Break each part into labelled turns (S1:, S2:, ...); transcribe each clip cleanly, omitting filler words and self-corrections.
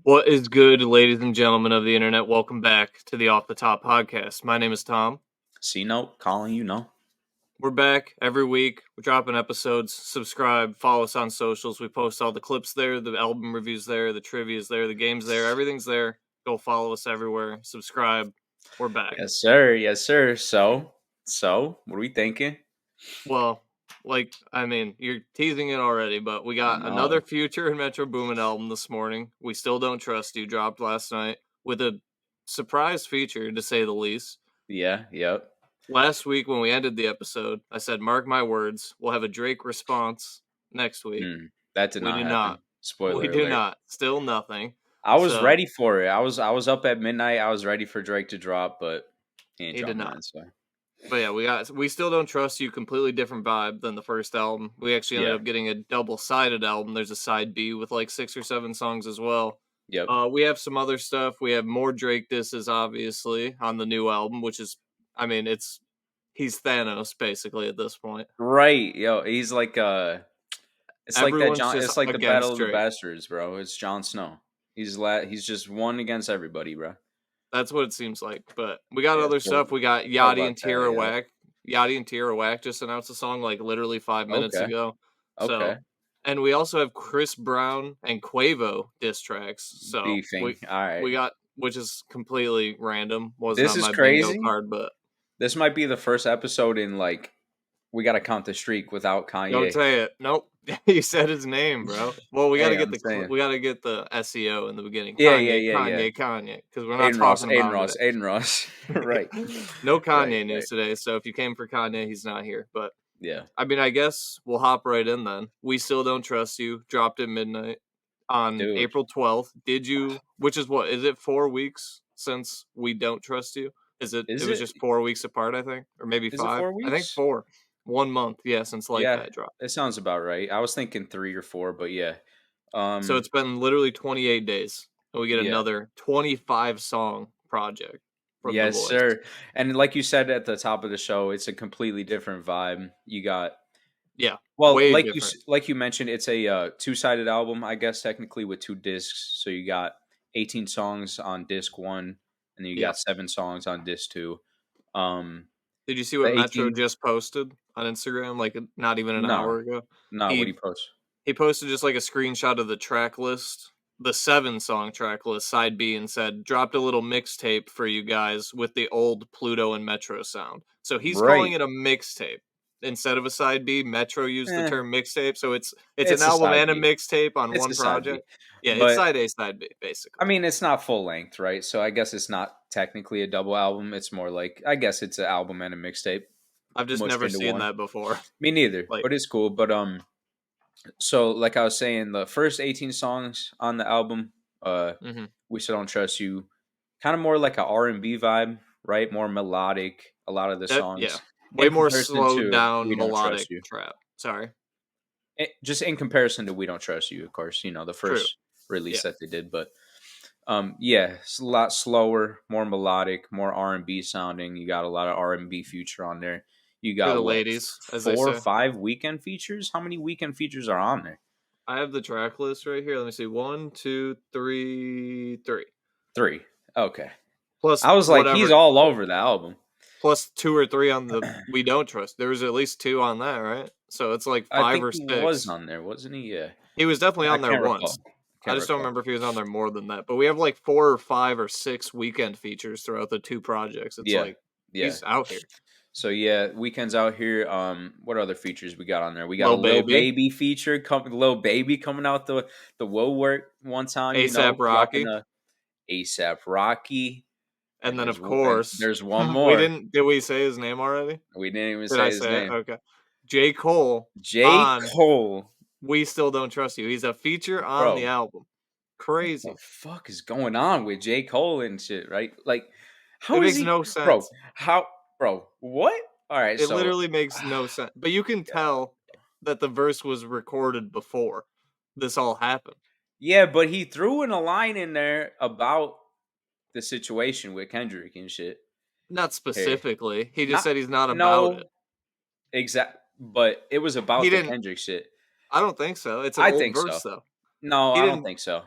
S1: What is good, ladies and gentlemen of the internet? Welcome back to the Off the Top podcast. My name is Tom.
S2: C note, calling you know.
S1: We're back every week. We're dropping episodes. Subscribe, follow us on socials. We post all the clips there, the album reviews there, the trivia's there, the games there. Everything's there. Go follow us everywhere. Subscribe. We're back.
S2: Yes, sir. Yes, sir. So, what are we thinking?
S1: Well, you're teasing it already, but we got another Future Metro Boomin album this morning. We Still Don't Trust You dropped last night with a surprise feature, to say the least.
S2: Yeah, yep.
S1: Last week when we ended the episode, I said, mark my words, we'll have a Drake response next week.
S2: That did not happen. Spoiler
S1: We
S2: alert.
S1: do not. Still nothing.
S2: I was ready for it. I was up at midnight. I was ready for Drake to drop, but he did not. So.
S1: But yeah, We Still Don't Trust You, completely different vibe than the first album. We actually ended up getting a double-sided album. There's a side B with like 6 or 7 songs as well.
S2: Yep.
S1: We have some other stuff. We have more Drake disses, obviously, on the new album, which is, he's Thanos basically at this point.
S2: Right, yo, he's like it's like the Battle of the Bastards, bro. It's Jon Snow. He's just one against everybody, bro.
S1: That's what it seems like. But we got other stuff. We got Yachty and Tierra Whack. Yachty and Tierra Whack just announced a song like literally 5 minutes ago.
S2: Okay.
S1: And we also have Chris Brown and Quavo diss tracks. So
S2: beefing. All right.
S1: We got, which is completely random.
S2: This is crazy.
S1: Bingo card, but
S2: this might be the first episode in like we got to count the streak without Kanye.
S1: Don't say it. Nope. You said his name, bro. Well, we got to get the SEO in the beginning. Kanye. Because we're not talking about
S2: Aiden Ross. Right.
S1: No Kanye news today. So if you came for Kanye, he's not here. But
S2: yeah.
S1: I guess we'll hop right in then. We Still Don't Trust You dropped at midnight on April 12th. Did you? Which is what? Is it 4 weeks since We Don't Trust You? It was just 4 weeks apart, I think, or maybe 5.
S2: It 4 weeks?
S1: I think 4. 1 month, since that dropped.
S2: It sounds about right. I was thinking 3 or 4, but yeah.
S1: So it's been literally 28 days, and we get another 25-song project.
S2: Yes, sir. And like you said at the top of the show, it's a completely different vibe. You got well, like you mentioned, it's a 2-sided album, I guess, technically with 2 discs. So you got 18 songs on disc 1, and then you got 7 songs on disc 2.
S1: Did you see what Metro just posted on Instagram, like not even an hour ago?
S2: No, what did he post?
S1: He posted just like a screenshot of the track list, the 7-song track list, side B, and said, dropped a little mixtape for you guys with the old Pluto and Metro sound. So he's calling it a mixtape. Instead of a side B, Metro used the term mixtape, so it's an album and a mixtape on one project. Yeah, it's side A, side B, basically.
S2: I mean, it's not full length, right? So I guess it's not technically a double album. It's more like, I guess it's an album and a mixtape.
S1: I've just never seen that before.
S2: Me neither, but it's cool. But so like I was saying, the first 18 songs on the album, We Still Don't Trust You, kind of more like an R&B vibe, right? More melodic. A lot of the songs,
S1: way more slowed down melodic trap. Sorry.
S2: Just in comparison to We Don't Trust You, of course, the first release that they did, but it's a lot slower, more melodic, more R&B sounding. You got a lot of R&B Future on there. You got
S1: the ladies,
S2: 4 or 5 weekend features. How many weekend features are on there?
S1: I have the track list right here. Let me see. 1, 2, 3, 3.
S2: 3. Okay.
S1: Plus,
S2: I was like, he's all over the album.
S1: Plus 2 or 3 on the We Don't Trust. There was at least 2 on that, right? So it's like 5 or 6.
S2: He was on there, wasn't he? Yeah.
S1: He was definitely on there once. I just don't remember if he was on there more than that. But we have like 4 or 5 or 6 weekend features throughout the 2 projects. It's he's out here.
S2: So Weekend's out here. What other features we got on there? We got Lil Baby feature. Lil Baby coming out the Woodwork one time.
S1: ASAP Rocky.
S2: ASAP Rocky.
S1: And then of course
S2: there's one more.
S1: Did we say his name already?
S2: We didn't even say his name.
S1: Okay. J. Cole.
S2: Cole.
S1: We Still Don't Trust You. He's a feature on the album. Crazy.
S2: What the fuck is going on with J. Cole and shit, right? Like,
S1: how makes no sense.
S2: Bro, what? All right,
S1: it literally makes no sense. But you can tell that the verse was recorded before this all happened.
S2: Yeah, but he threw in a line in there about the situation with Kendrick and shit.
S1: Not specifically. He just said he's not about it.
S2: Exactly. But it was about the Kendrick shit.
S1: I don't think so. It's an old verse, though.
S2: No, I don't think so.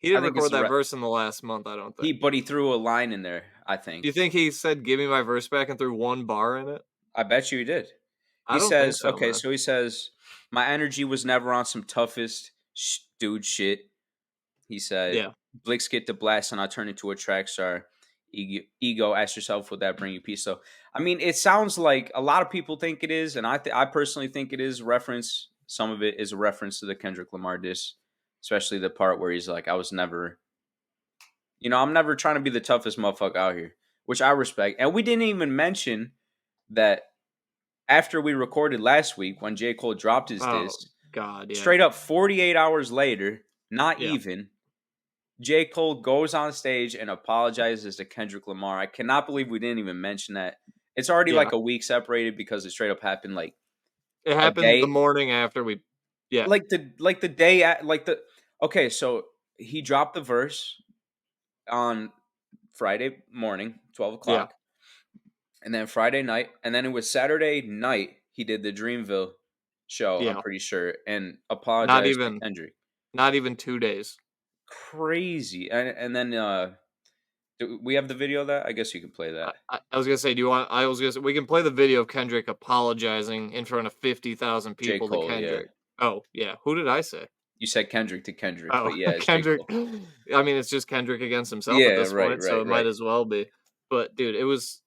S1: He didn't record that verse in the last month, I don't think.
S2: But he threw a line in there, I think.
S1: You think he said, "Give me my verse back," and threw one bar in it?
S2: I bet you he did.
S1: I don't think so, man.
S2: So he says, "My energy was never on some toughest dude shit." He said,
S1: Yeah.
S2: Blix get the blast and I turn into a track star. Ego, ask yourself, would that bring you peace? So, I mean, it sounds like a lot of people think it is, and I personally think it is reference. Some of it is a reference to the Kendrick Lamar diss, especially the part where he's like, I was never, I'm never trying to be the toughest motherfucker out here, which I respect. And we didn't even mention that after we recorded last week when J. Cole dropped his diss,
S1: God, yeah.
S2: straight up 48 hours later, not even, J. Cole goes on stage and apologizes to Kendrick Lamar. I cannot believe we didn't even mention that. It's already like a week separated because it straight up happened like
S1: it happened the morning after we
S2: okay, so he dropped the verse on Friday morning, 12 o'clock. Yeah. And then Friday night, and then it was Saturday night he did the Dreamville show, I'm pretty sure, and apologized to Kendrick.
S1: Not even 2 days.
S2: Crazy. And then do we have the video of that? I guess you can play that.
S1: I was gonna say, we can play the video of Kendrick apologizing in front of 50,000 people Cole, to Kendrick. Yeah. Oh yeah, who did I say?
S2: You said Kendrick to Kendrick, but yeah,
S1: Kendrick. I mean, it's just Kendrick against himself at this point, so it might as well be. But dude, it was,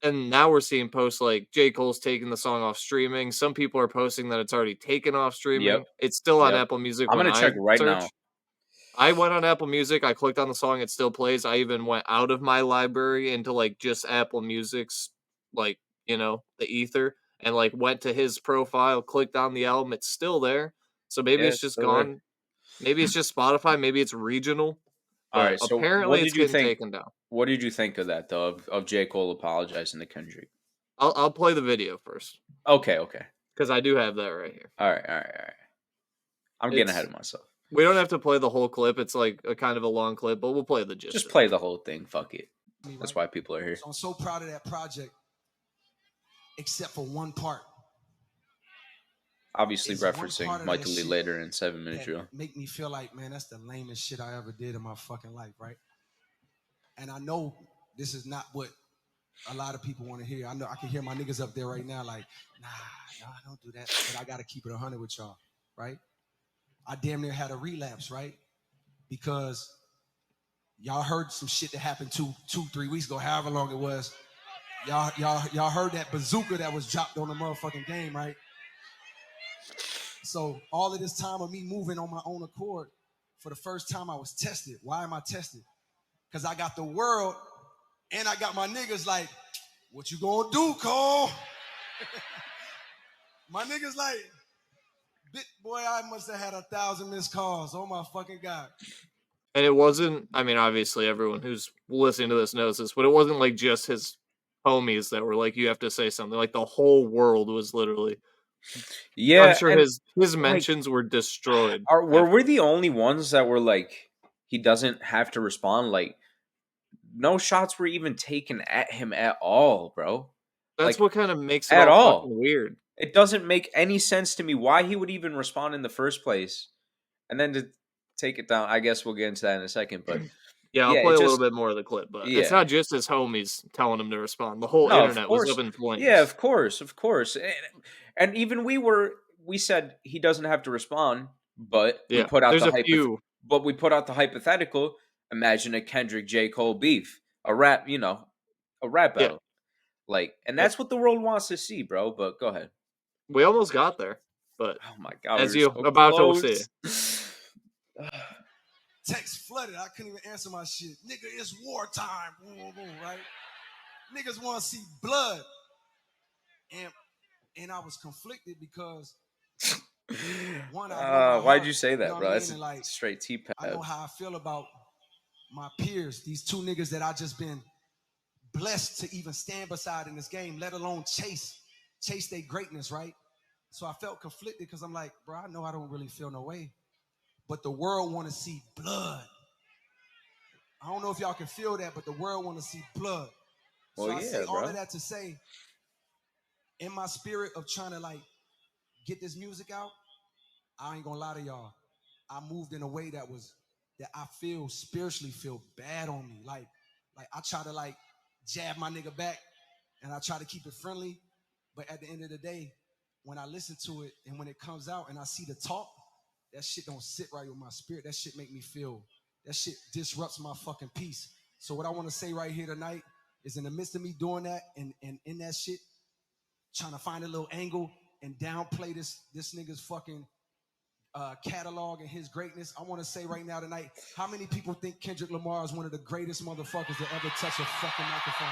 S1: and now we're seeing posts like J. Cole's taking the song off streaming. Some people are posting that it's already taken off streaming. Yep. It's still on Apple Music.
S2: I'm gonna check right now.
S1: I went on Apple Music. I clicked on the song. It still plays. I even went out of my library into like just Apple Music's, like, the ether, and like went to his profile, clicked on the album. It's still there. So maybe it's just gone. There. Maybe it's just Spotify. Maybe it's regional. All right. So apparently it's getting taken down.
S2: What did you think of that though? Of J. Cole apologizing to Kendrick?
S1: I'll play the video first.
S2: Okay.
S1: Because I do have that right here.
S2: All right. I'm getting ahead of myself.
S1: We don't have to play the whole clip. It's like a kind of a long clip, but we'll play the gist.
S2: Just play the whole thing. Fuck it. That's why people are here.
S3: So I'm so proud of that project, except for one part.
S2: Obviously referencing Michael Lee later in 7 Minute Drill.
S3: Make me feel like, man, that's the lamest shit I ever did in my fucking life, right? And I know this is not what a lot of people want to hear. I know I can hear my niggas up there right now like, nah, don't do that. But I got to keep it 100 with y'all, right? I damn near had a relapse, right? Because y'all heard some shit that happened 2-3 weeks ago, however long it was. Y'all heard that bazooka that was dropped on the motherfucking game, right? So all of this time of me moving on my own accord, for the first time I was tested. Why am I tested? Because I got the world and I got my niggas like, what you gonna do, Cole? My niggas like, boy, I must have had 1,000 missed calls. Oh my fucking God.
S1: And it wasn't, I mean, obviously everyone who's listening to this knows this, but it wasn't like just his homies that were like, you have to say something. Like the whole world was literally.
S2: Yeah.
S1: I'm sure his mentions were destroyed.
S2: Were we the only ones that were like, he doesn't have to respond? Like, no shots were even taken at him at all, bro.
S1: That's like, what kind of makes it all fucking weird.
S2: It doesn't make any sense to me why he would even respond in the first place. And then to take it down, I guess we'll get into that in a second. But
S1: yeah, I'll play a little bit more of the clip. But it's not just his homies telling him to respond. The whole internet was up in flames.
S2: Yeah, of course. And even we said he doesn't have to respond, but we put out we put out the hypothetical. Imagine a Kendrick J. Cole beef, a rap battle. Yeah. Like, and that's what the world wants to see, bro. But go ahead.
S1: We almost got there, but
S2: oh my God,
S1: as you're about to see.
S3: Text flooded. I couldn't even answer my shit. Nigga, it's wartime. Boom, boom, boom, right? Niggas want to see blood. And I was conflicted because
S2: why'd you say that, bro? That's like, straight T-pad.
S3: I know how I feel about my peers, these two niggas that I just been blessed to even stand beside in this game, let alone chase their greatness, right? So I felt conflicted because I'm like, bro, I know I don't really feel no way, but the world want to see blood. I don't know if y'all can feel that, but the world want to see blood. So I say all of that to say, in my spirit of trying to like get this music out, I ain't gonna lie to y'all, I moved in a way that that I feel spiritually feel bad on me. Like I try to like jab my nigga back and I try to keep it friendly. But at the end of the day, when I listen to it and when it comes out and I see the talk, that shit don't sit right with my spirit. That shit make me feel, that shit disrupts my fucking peace. So what I want to say right here tonight is in the midst of me doing that and in that shit, trying to find a little angle and downplay this nigga's fucking catalog and his greatness. I want to say right now tonight, how many people think Kendrick Lamar is one of the greatest motherfuckers to ever touch a fucking microphone?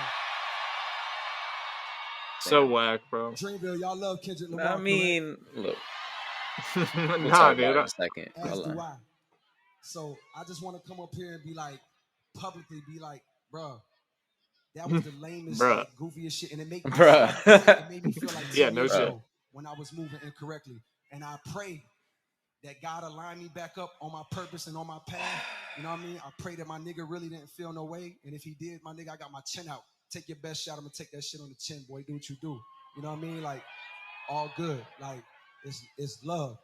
S1: So whack, bro.
S3: Dreamville, y'all love Kendrick Lamar.
S2: I mean, look.
S1: We'll nah, dude.
S2: In a second.
S3: As do I. So I just want to come up here and be like, publicly be like, bruh, that was the lamest, like, goofiest shit. And it made me feel like
S1: yeah, no shit.
S3: When I was moving incorrectly. And I pray that God align me back up on my purpose and on my path. You know what I mean? I pray that my nigga really didn't feel no way. And if he did, my nigga, I got my chin out. Take your best shot. I'm gonna take that shit on the chin, boy. Do what you do. You know what I mean? Like, all good. Like, it's love.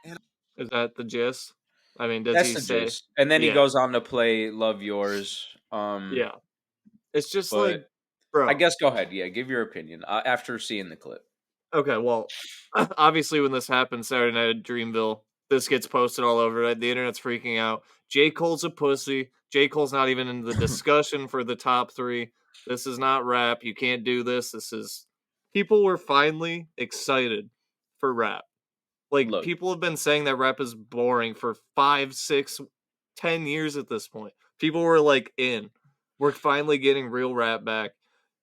S3: And
S1: is that the gist? I mean, does
S2: that's
S1: he
S2: the
S1: say?
S2: Gist. And then he goes on to play "Love Yours."
S1: Yeah, it's just like, bro.
S2: I guess go ahead. Yeah, give your opinion after seeing the clip.
S1: Okay, well, obviously when this happened Saturday night at Dreamville, this gets posted all over it. The internet's freaking out. J. Cole's a pussy. J. Cole's not even in the discussion for the top 3. This is not rap. You can't do this. This is... People were finally excited for rap. Like, look, people have been saying that rap is boring for 5, 6, 10 years at this point. People were like, we're finally getting real rap back.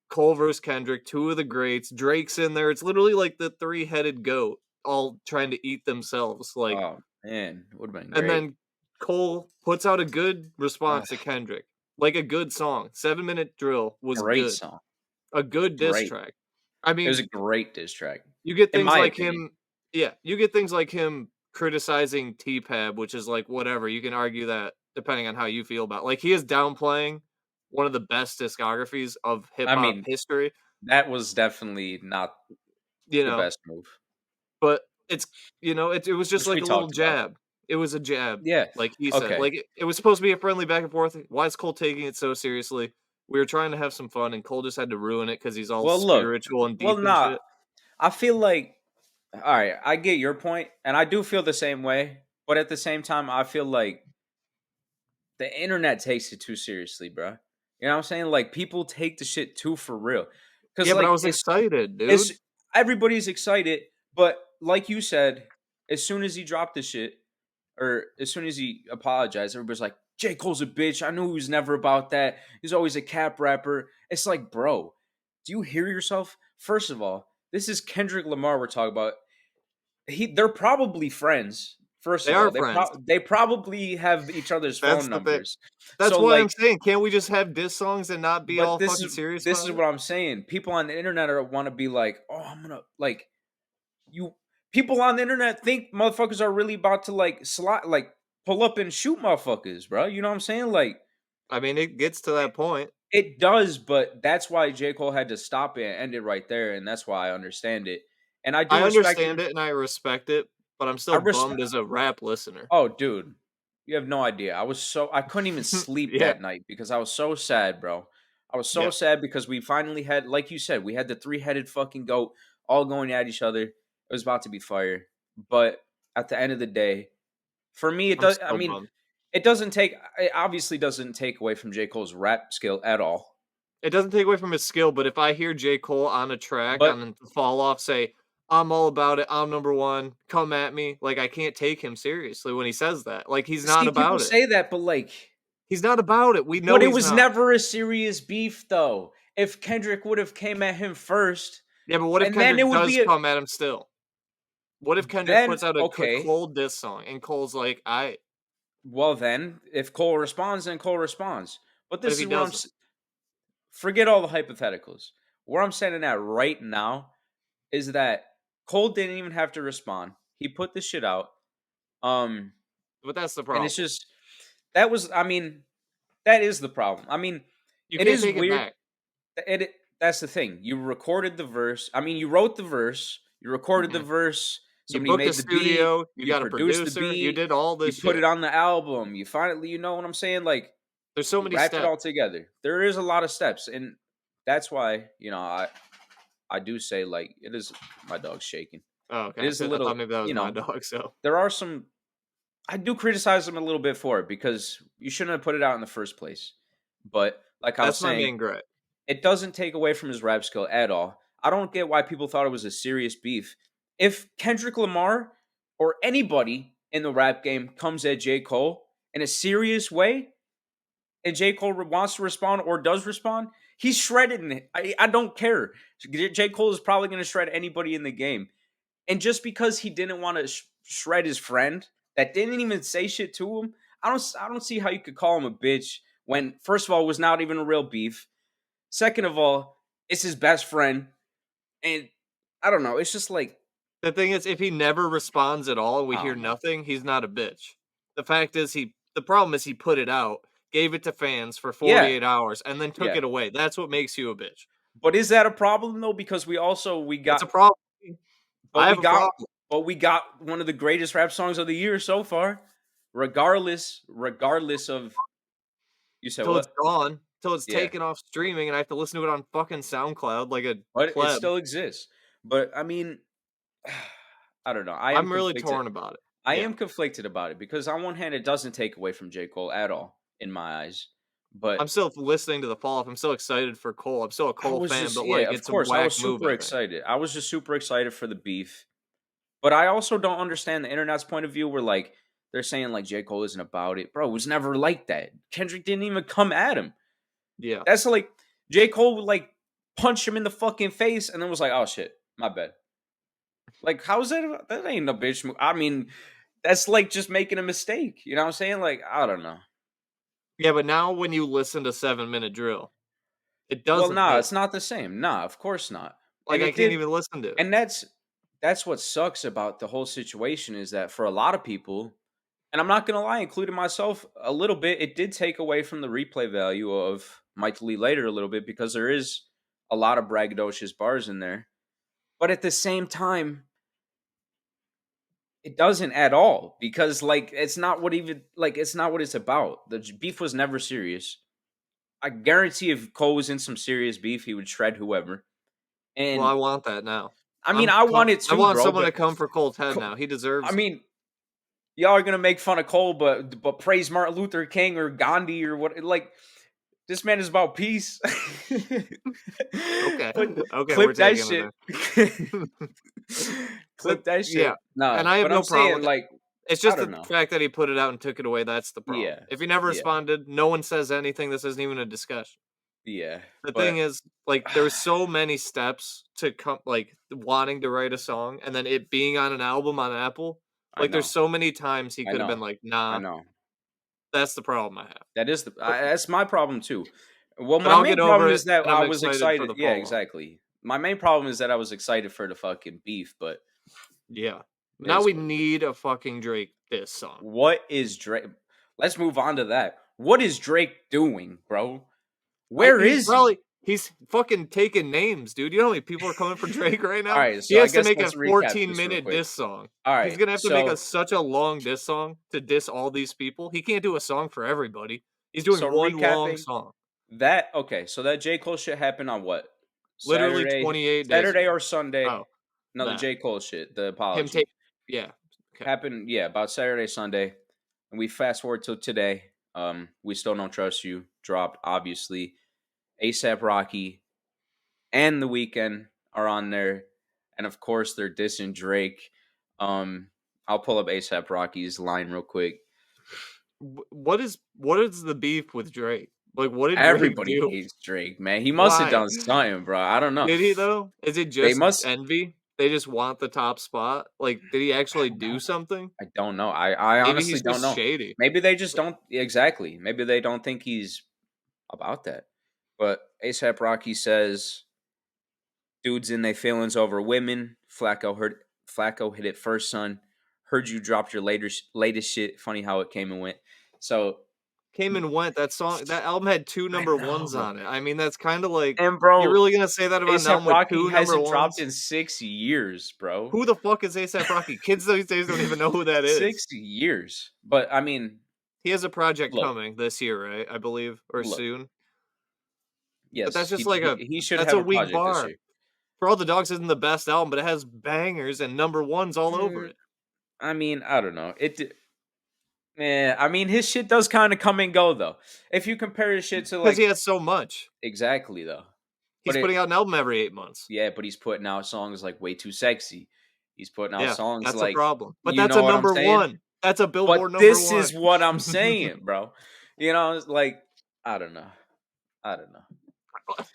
S1: Cole versus Kendrick, 2 of the greats. Drake's in there. It's literally like the 3-headed goat, all trying to eat themselves. Like,
S2: oh man, would have been great.
S1: And then Cole puts out a good response to Kendrick, like a good song. 7-Minute Drill was
S2: great
S1: good.
S2: Song,
S1: a good diss track. I mean,
S2: it was a great diss track.
S1: You get things like him. Yeah, you get things like him criticizing T-Pab, which is like whatever. You can argue that depending on how you feel about it. Like, he is downplaying one of the best discographies of hip-hop history.
S2: That was definitely not the best move.
S1: But it's, it was just like a little jab. It was a jab.
S2: Yeah.
S1: Like he said. Like, it was supposed to be a friendly back and forth. Why is Cole taking it so seriously? We were trying to have some fun, and Cole just had to ruin it because he's all spiritual and deep and shit.
S2: I feel like, all right, I get your point, and I do feel the same way. But at the same time, I feel like the internet takes it too seriously, bro. You know what I'm saying? Like, people take the shit too for real.
S1: Yeah, but I was excited, dude.
S2: Everybody's excited, but like you said, as soon as he dropped the shit, or as soon as he apologized, everybody's like, J. Cole's a bitch. I knew he was never about that. He's always a cap rapper. It's like, bro, do you hear yourself? First of all, this is Kendrick Lamar we're talking about. They're probably friends. First of all, they probably have each other's phone numbers.
S1: That's what I'm saying. Can't we just have diss songs and not be all fucking serious?
S2: This is what I'm saying. People on the internet want to be like, oh, I'm gonna like you. People on the internet think motherfuckers are really about to like pull up and shoot motherfuckers, bro. You know what I'm saying? Like,
S1: I mean, it gets to that point.
S2: It does, but that's why J. Cole had to stop it and end it right there, and that's why I understand it. And I
S1: understand it and I respect it, but I'm still bummed as a rap listener.
S2: Oh, dude, you have no idea. I couldn't even sleep that night because I was so sad, bro. I was so sad because we finally had, like you said, we had the 3-headed fucking goat all going at each other. It was about to be fire. But at the end of the day, for me, it does. I mean, bummed. It obviously doesn't take away from J. Cole's rap skill at all.
S1: It doesn't take away from his skill, but if I hear J. Cole on a track, on the fall off, say, I'm all about it, I'm number one, come at me, like, I can't take him seriously when he says that. Like, he's not about it.
S2: People say that, but like...
S1: He's not about it. We know
S2: But it was never a serious beef, though. If Kendrick would have came at him first...
S1: Yeah, but what if Kendrick does come at him still? What if Kendrick puts out a Cole diss song, and Cole's like,
S2: Well, then, if Cole responds, then Cole responds. But this is what forget all the hypotheticals. Where I'm standing at right now is that Cole didn't even have to respond. He put the shit out.
S1: But that's the problem.
S2: And it's just, that is the problem. I mean, it is weird. That's the thing. You recorded the verse. I mean, you wrote the verse. You recorded the verse. Somebody made the
S1: studio,
S2: beat.
S1: you got a producer, you did all this
S2: shit.
S1: You
S2: put it on the album. You finally, you know what I'm saying? Like,
S1: there's so many
S2: wrap
S1: steps.
S2: it all together. There is a lot of steps, and that's why, you know, I do say, like, it is my dog's shaking.
S1: Oh, okay.
S2: It is a little,
S1: I thought maybe that was my dog. So
S2: there are some. I do criticize him a little bit for it because you shouldn't have put it out in the first place. But like I was saying,
S1: that's my main gripe.
S2: It doesn't take away from his rap skill at all. I don't get why people thought it was a serious beef. If Kendrick Lamar or anybody in the rap game comes at J. Cole in a serious way, and J. Cole wants to respond or does respond, he's shredding it. I don't care. J. Cole is probably going to shred anybody in the game. And just because he didn't want to shred his friend that didn't even say shit to him, I don't see how you could call him a bitch when, first of all, it was not even a real beef. Second of all, it's his best friend. And I don't know. It's just like...
S1: The thing is, if he never responds at all, we hear nothing, he's not a bitch. The fact is, the problem is he put it out, gave it to fans for 48 hours, and then took it away. That's what makes you a bitch.
S2: But is that a problem, though? Because we got...
S1: It's a problem.
S2: But we got one of the greatest rap songs of the year so far. Regardless of... You said
S1: till
S2: what?
S1: It's gone. Till it's taken off streaming, and I have to listen to it on fucking SoundCloud like a
S2: But
S1: pleb.
S2: It still exists. But, I mean... I don't know.
S1: I'm really torn about it.
S2: I am conflicted about it because on one hand, it doesn't take away from J. Cole at all, in my eyes. But
S1: I'm still listening to the fall off. I'm so excited for Cole. I'm still a Cole fan, but it's a whack
S2: I was super excited. I was just super excited for the beef. But I also don't understand the internet's point of view where, like, they're saying, like, J. Cole isn't about it. Bro, it was never like that. Kendrick didn't even come at him.
S1: Yeah.
S2: That's like, J. Cole would, like, punch him in the fucking face and then was like, oh, shit, my bad. Like, how is that? That ain't no bitch move. I mean, that's like just making a mistake. You know what I'm saying? Like, I don't know.
S1: Yeah, but now when you listen to 7 Minute Drill, it doesn't.
S2: Well, it's not the same. Nah, of course not.
S1: Like, I can't even listen to it.
S2: And that's what sucks about the whole situation is that for a lot of people, and I'm not going to lie, including myself a little bit, it did take away from the replay value of Mike Lee Later a little bit because there is a lot of braggadocious bars in there. But at the same time, it doesn't at all because, like, it's not what it's about. The beef was never serious. I guarantee if Cole was in some serious beef, he would shred whoever. And
S1: well, I want that now.
S2: I mean, I want it too.
S1: I want someone to come for Cole's head now. He deserves.
S2: I mean, y'all are gonna make fun of Cole, but praise Martin Luther King or Gandhi or what? Like, this man is about peace.
S1: Okay.
S2: Clip that shit. Clip that shit.
S1: Yeah.
S2: No,
S1: and I have no problem.
S2: Like,
S1: it's just the fact that he put it out and took it away. That's the problem.
S2: Yeah.
S1: If he never responded, no one says anything. This isn't even a discussion.
S2: Yeah.
S1: The thing is, like, there's so many steps to come, like, wanting to write a song and then it being on an album on Apple. Like, there's so many times he could have been like, nah.
S2: I know.
S1: That's the problem I have.
S2: That's my problem too. Well, my main problem is that I was excited. Yeah, exactly. My main problem is that I was excited for the fucking beef, but
S1: yeah. Now we need a fucking Drake diss song.
S2: What is Drake? Let's move on to that. What is Drake doing, bro? Where is he?
S1: He's fucking taking names, dude. You know how many people are coming for Drake right now?
S2: All right, so
S1: he has to make a 14-minute diss song.
S2: All right,
S1: he's gonna have to make such a long diss song to diss all these people. He can't do a song for everybody. He's doing one long song.
S2: So that J. Cole shit happened on what?
S1: Literally 28 days.
S2: Saturday or Sunday.
S1: Oh,
S2: no, the J. Cole shit. The apology. Happened, about Saturday, Sunday. And we fast forward till today. We Still Don't Trust You dropped, obviously. A$AP Rocky and The Weeknd are on there. And of course, they're dissing Drake. I'll pull up A$AP Rocky's line real quick.
S1: What is the beef with Drake? Like, what did
S2: everybody
S1: Drake do?
S2: hates Drake, man? He must have done something, bro. I don't know.
S1: Did he though? Is it just envy? They just want the top spot. Like, did he actually do something?
S2: I don't know. I honestly don't know.
S1: Shady.
S2: Maybe they just don't. Exactly. Maybe they don't think he's about that. But A$AP Rocky says, dudes in their feelings over women. Flacco hit it first, son. Heard you dropped your latest shit. Funny how it came and went. So
S1: came and went. That album had 2 number ones on it. I mean, that's kind of like,
S2: and bro,
S1: you're really gonna say that about an album with 2 number ones?
S2: Dropped in 6 years, bro.
S1: Who the fuck is ASAP Rocky? Kids these days don't even know who that is.
S2: 6 years, but I mean,
S1: he has a project coming this year, right? I believe, or soon.
S2: Yes,
S1: but that's just
S2: he should have a weak bar. This year.
S1: For All the Dogs isn't the best album, but it has bangers and number ones all over it.
S2: I mean, I don't know. I mean, his shit does kind of come and go, though. If you compare his shit to, like...
S1: Because he has so much.
S2: Exactly, though.
S1: He's putting out an album every 8 months.
S2: Yeah, but he's putting out songs like Way Too Sexy. He's putting out songs
S1: that's
S2: like...
S1: That's a problem. But that's a number one. That's a Billboard number one.
S2: This is what I'm saying, bro. You know, like, I don't know.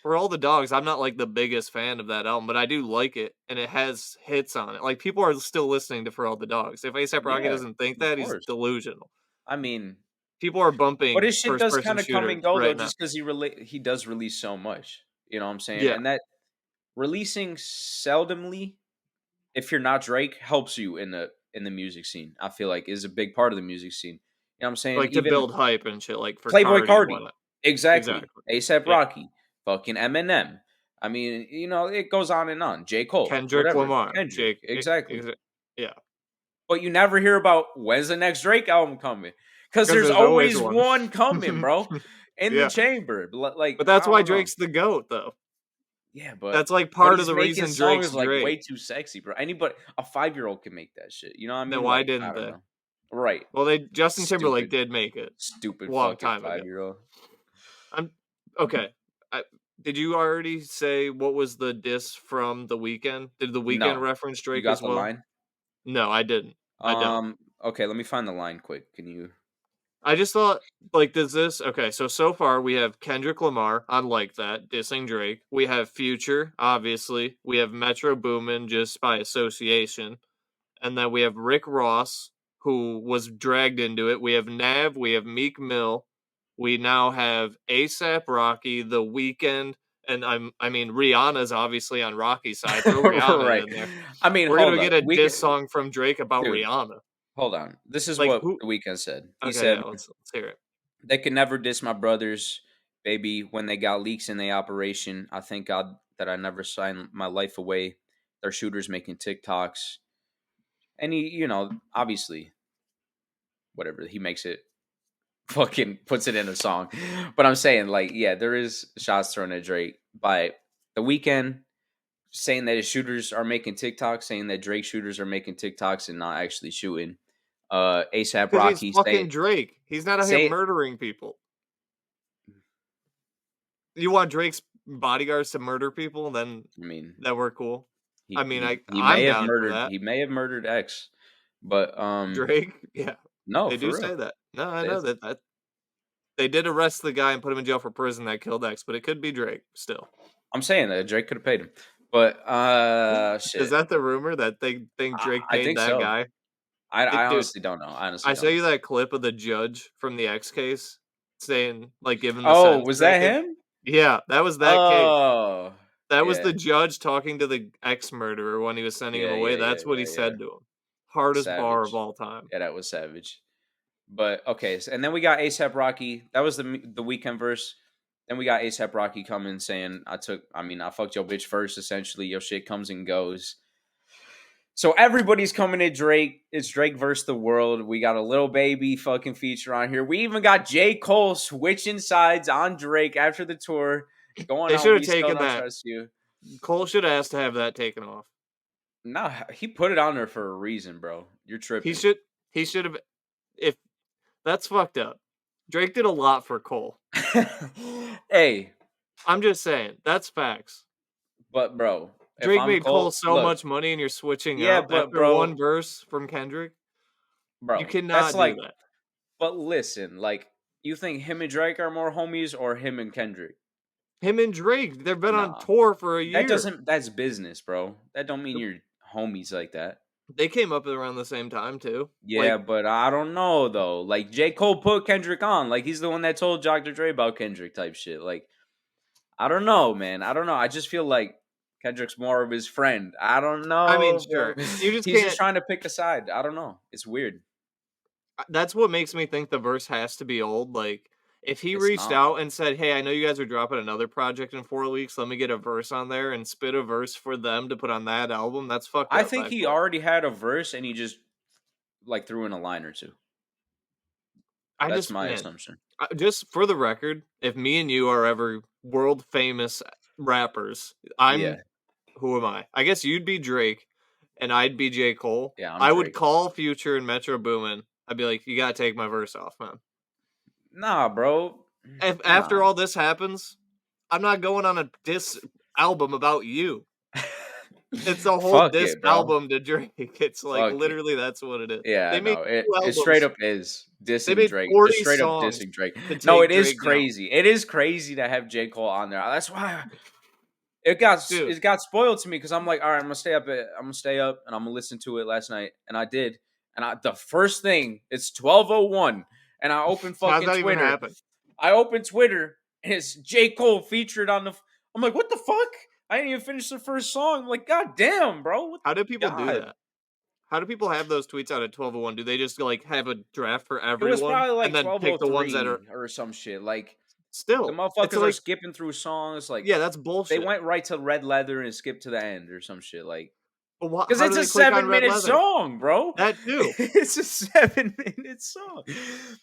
S1: For All the Dogs, I'm not like the biggest fan of that album, but I do like it, and it has hits on it. Like, people are still listening to For All the Dogs. If A$AP Rocky doesn't think that, he's delusional.
S2: I mean,
S1: people are bumping.
S2: But his shit does kind of come and go though, just because he does release so much. You know what I'm saying? Yeah. And that releasing seldomly, if you're not Drake, helps you in the music scene. I feel like is a big part of the music scene. You know what I'm saying?
S1: Like, to build hype and shit, like for
S2: Playboy Cardi.
S1: Exactly.
S2: A$AP Rocky. Fucking Eminem. I mean, you know, it goes on and on. J. Cole.
S1: Kendrick Lamar.
S2: Kendrick. Exactly.
S1: Yeah.
S2: But you never hear about when's the next Drake album coming. Because there's always one coming, bro. In the chamber.
S1: But that's why Drake's the GOAT, though.
S2: Yeah, but...
S1: That's like part of the reason Drake's
S2: Drake. Like Way Too Sexy, bro. Anybody... A 5-year-old can make that shit. You know what I mean?
S1: Then why didn't they?
S2: Right.
S1: Well, Justin Timberlake did make it.
S2: Stupid
S1: long
S2: fucking
S1: time
S2: 5-year-old.
S1: Okay. Did you already say what was the diss from The Weeknd? Did The Weeknd reference Drake as well?
S2: You got the line?
S1: No, I didn't. I don't.
S2: Okay, let me find the line quick. Can you...
S1: I just thought, like, okay, so far we have Kendrick Lamar, on Like That, dissing Drake. We have Future, obviously. We have Metro Boomin, just by association. And then we have Rick Ross, who was dragged into it. We have Nav, we have Meek Mill. We now have A$AP Rocky, The Weeknd, and I mean Rihanna's obviously on Rocky's side. Throw Rihanna in there.
S2: I mean,
S1: we're gonna get a diss song from Drake about Rihanna.
S2: Hold on, this is like, what The Weeknd said. He said,
S1: let's hear it.
S2: They could never diss my brothers, baby. When they got leaks in the operation, I thank God that I never signed my life away. They're shooters making TikToks, and he, you know, obviously, whatever he makes it. Fucking puts it in a song. But I'm saying, like, yeah, there is shots thrown at Drake by The Weeknd saying that his shooters are making TikToks, saying that Drake shooters are making TikToks and not actually shooting. A$AP Rocky
S1: he's fucking Drake. He's not out here murdering people. You want Drake's bodyguards to murder people? Then that we're cool.
S2: He may have murdered X, but
S1: Drake, yeah.
S2: No,
S1: they do say that. No, I know that they did arrest the guy and put him in jail for prison that killed X, but it could be Drake still.
S2: I'm saying that Drake could have paid him, but shit.
S1: Is that the rumor that they think Drake paid that guy?
S2: I honestly don't know. I
S1: saw you that clip of the judge from the X case saying, like, giving the
S2: sentence. Was that him?
S1: Yeah, that was that case. That was the judge talking to the X murderer when he was sending him away. That's what he said to him. Hardest bar of all time.
S2: Yeah, that was savage. But okay, and then we got A$AP Rocky. That was the Weeknd verse. Then we got A$AP Rocky coming saying, I fucked your bitch first, essentially. Your shit comes and goes. So everybody's coming at Drake. It's Drake versus the world. We got a Lil Baby fucking feature on here. We even got J. Cole switching sides on Drake after the tour.
S1: They should have taken that. Cole should have asked to have that taken off.
S2: No, he put it on there for a reason, bro. You're tripping.
S1: He should have. If that's fucked up. Drake did a lot for Cole.
S2: Hey,
S1: I'm just saying that's facts.
S2: But bro,
S1: Drake made Cole so much money, and you're switching up after one verse from Kendrick.
S2: Bro,
S1: you cannot do that.
S2: But listen, like, you think him and Drake are more homies, or him and Kendrick?
S1: Him and Drake, they've been on tour for a year.
S2: That's business, bro. That don't mean you're homies like that.
S1: They came up around the same time too.
S2: Yeah, but I don't know though. Like, J. Cole put Kendrick on. Like, he's the one that told Dr. Dre about Kendrick type shit. Like, I don't know, man. I don't know. I just feel like Kendrick's more of his friend. I don't know.
S1: I mean, sure.
S2: He's just trying to pick a side. I don't know. It's weird.
S1: That's what makes me think the verse has to be old. Like, If he reached out and said, "Hey, I know you guys are dropping another project in 4 weeks. Let me get a verse on there," and spit a verse for them to put on that album, that's fucked up.
S2: I think he already had a verse and he just like threw in a line or two. That's my assumption.
S1: Just for the record, if me and you are ever world famous rappers, who am I? I guess you'd be Drake, and I'd be J. Cole.
S2: Yeah,
S1: I would call Future and Metro Boomin. I'd be like, "You gotta take my verse off, man."
S2: Nah, bro.
S1: After all this happens, I'm not going on a diss album about you. It's a whole diss album to Drake. It's like literally that's what it is.
S2: Yeah, it straight up is dissing Drake.
S1: It's
S2: straight up dissing Drake. No, it is crazy. It is crazy to have J. Cole on there. That's why it got spoiled to me because I'm like, all right, I'm gonna stay up and I'm gonna listen to it last night, and I did. And the first thing, it's 12:01, and I open fucking Twitter. I open Twitter and it's J. Cole featured on the. I'm like, what the fuck? I didn't even finish the first song. I'm like, God damn, bro.
S1: How do people do that? How do people have those tweets out at 12:01? Do they just like have a draft for everyone?
S2: It was probably like
S1: and then pick the ones that are
S2: or some shit. Like
S1: still,
S2: the motherfuckers are skipping through songs. Like
S1: that's bullshit.
S2: They went right to Red Leather and skipped to the end or some shit. Like
S1: because
S2: it's a 7-minute song, bro.
S1: That too.
S2: It's a 7-minute song,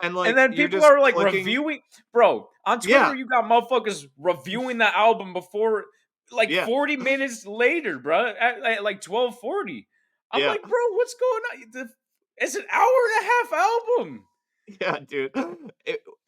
S1: and
S2: then people are like reviewing, bro. On Twitter, you got motherfuckers reviewing the album before, like 40 minutes later, bro. At like 12:40. I'm like, bro, what's going on? It's an hour and a half album.
S1: Yeah, dude.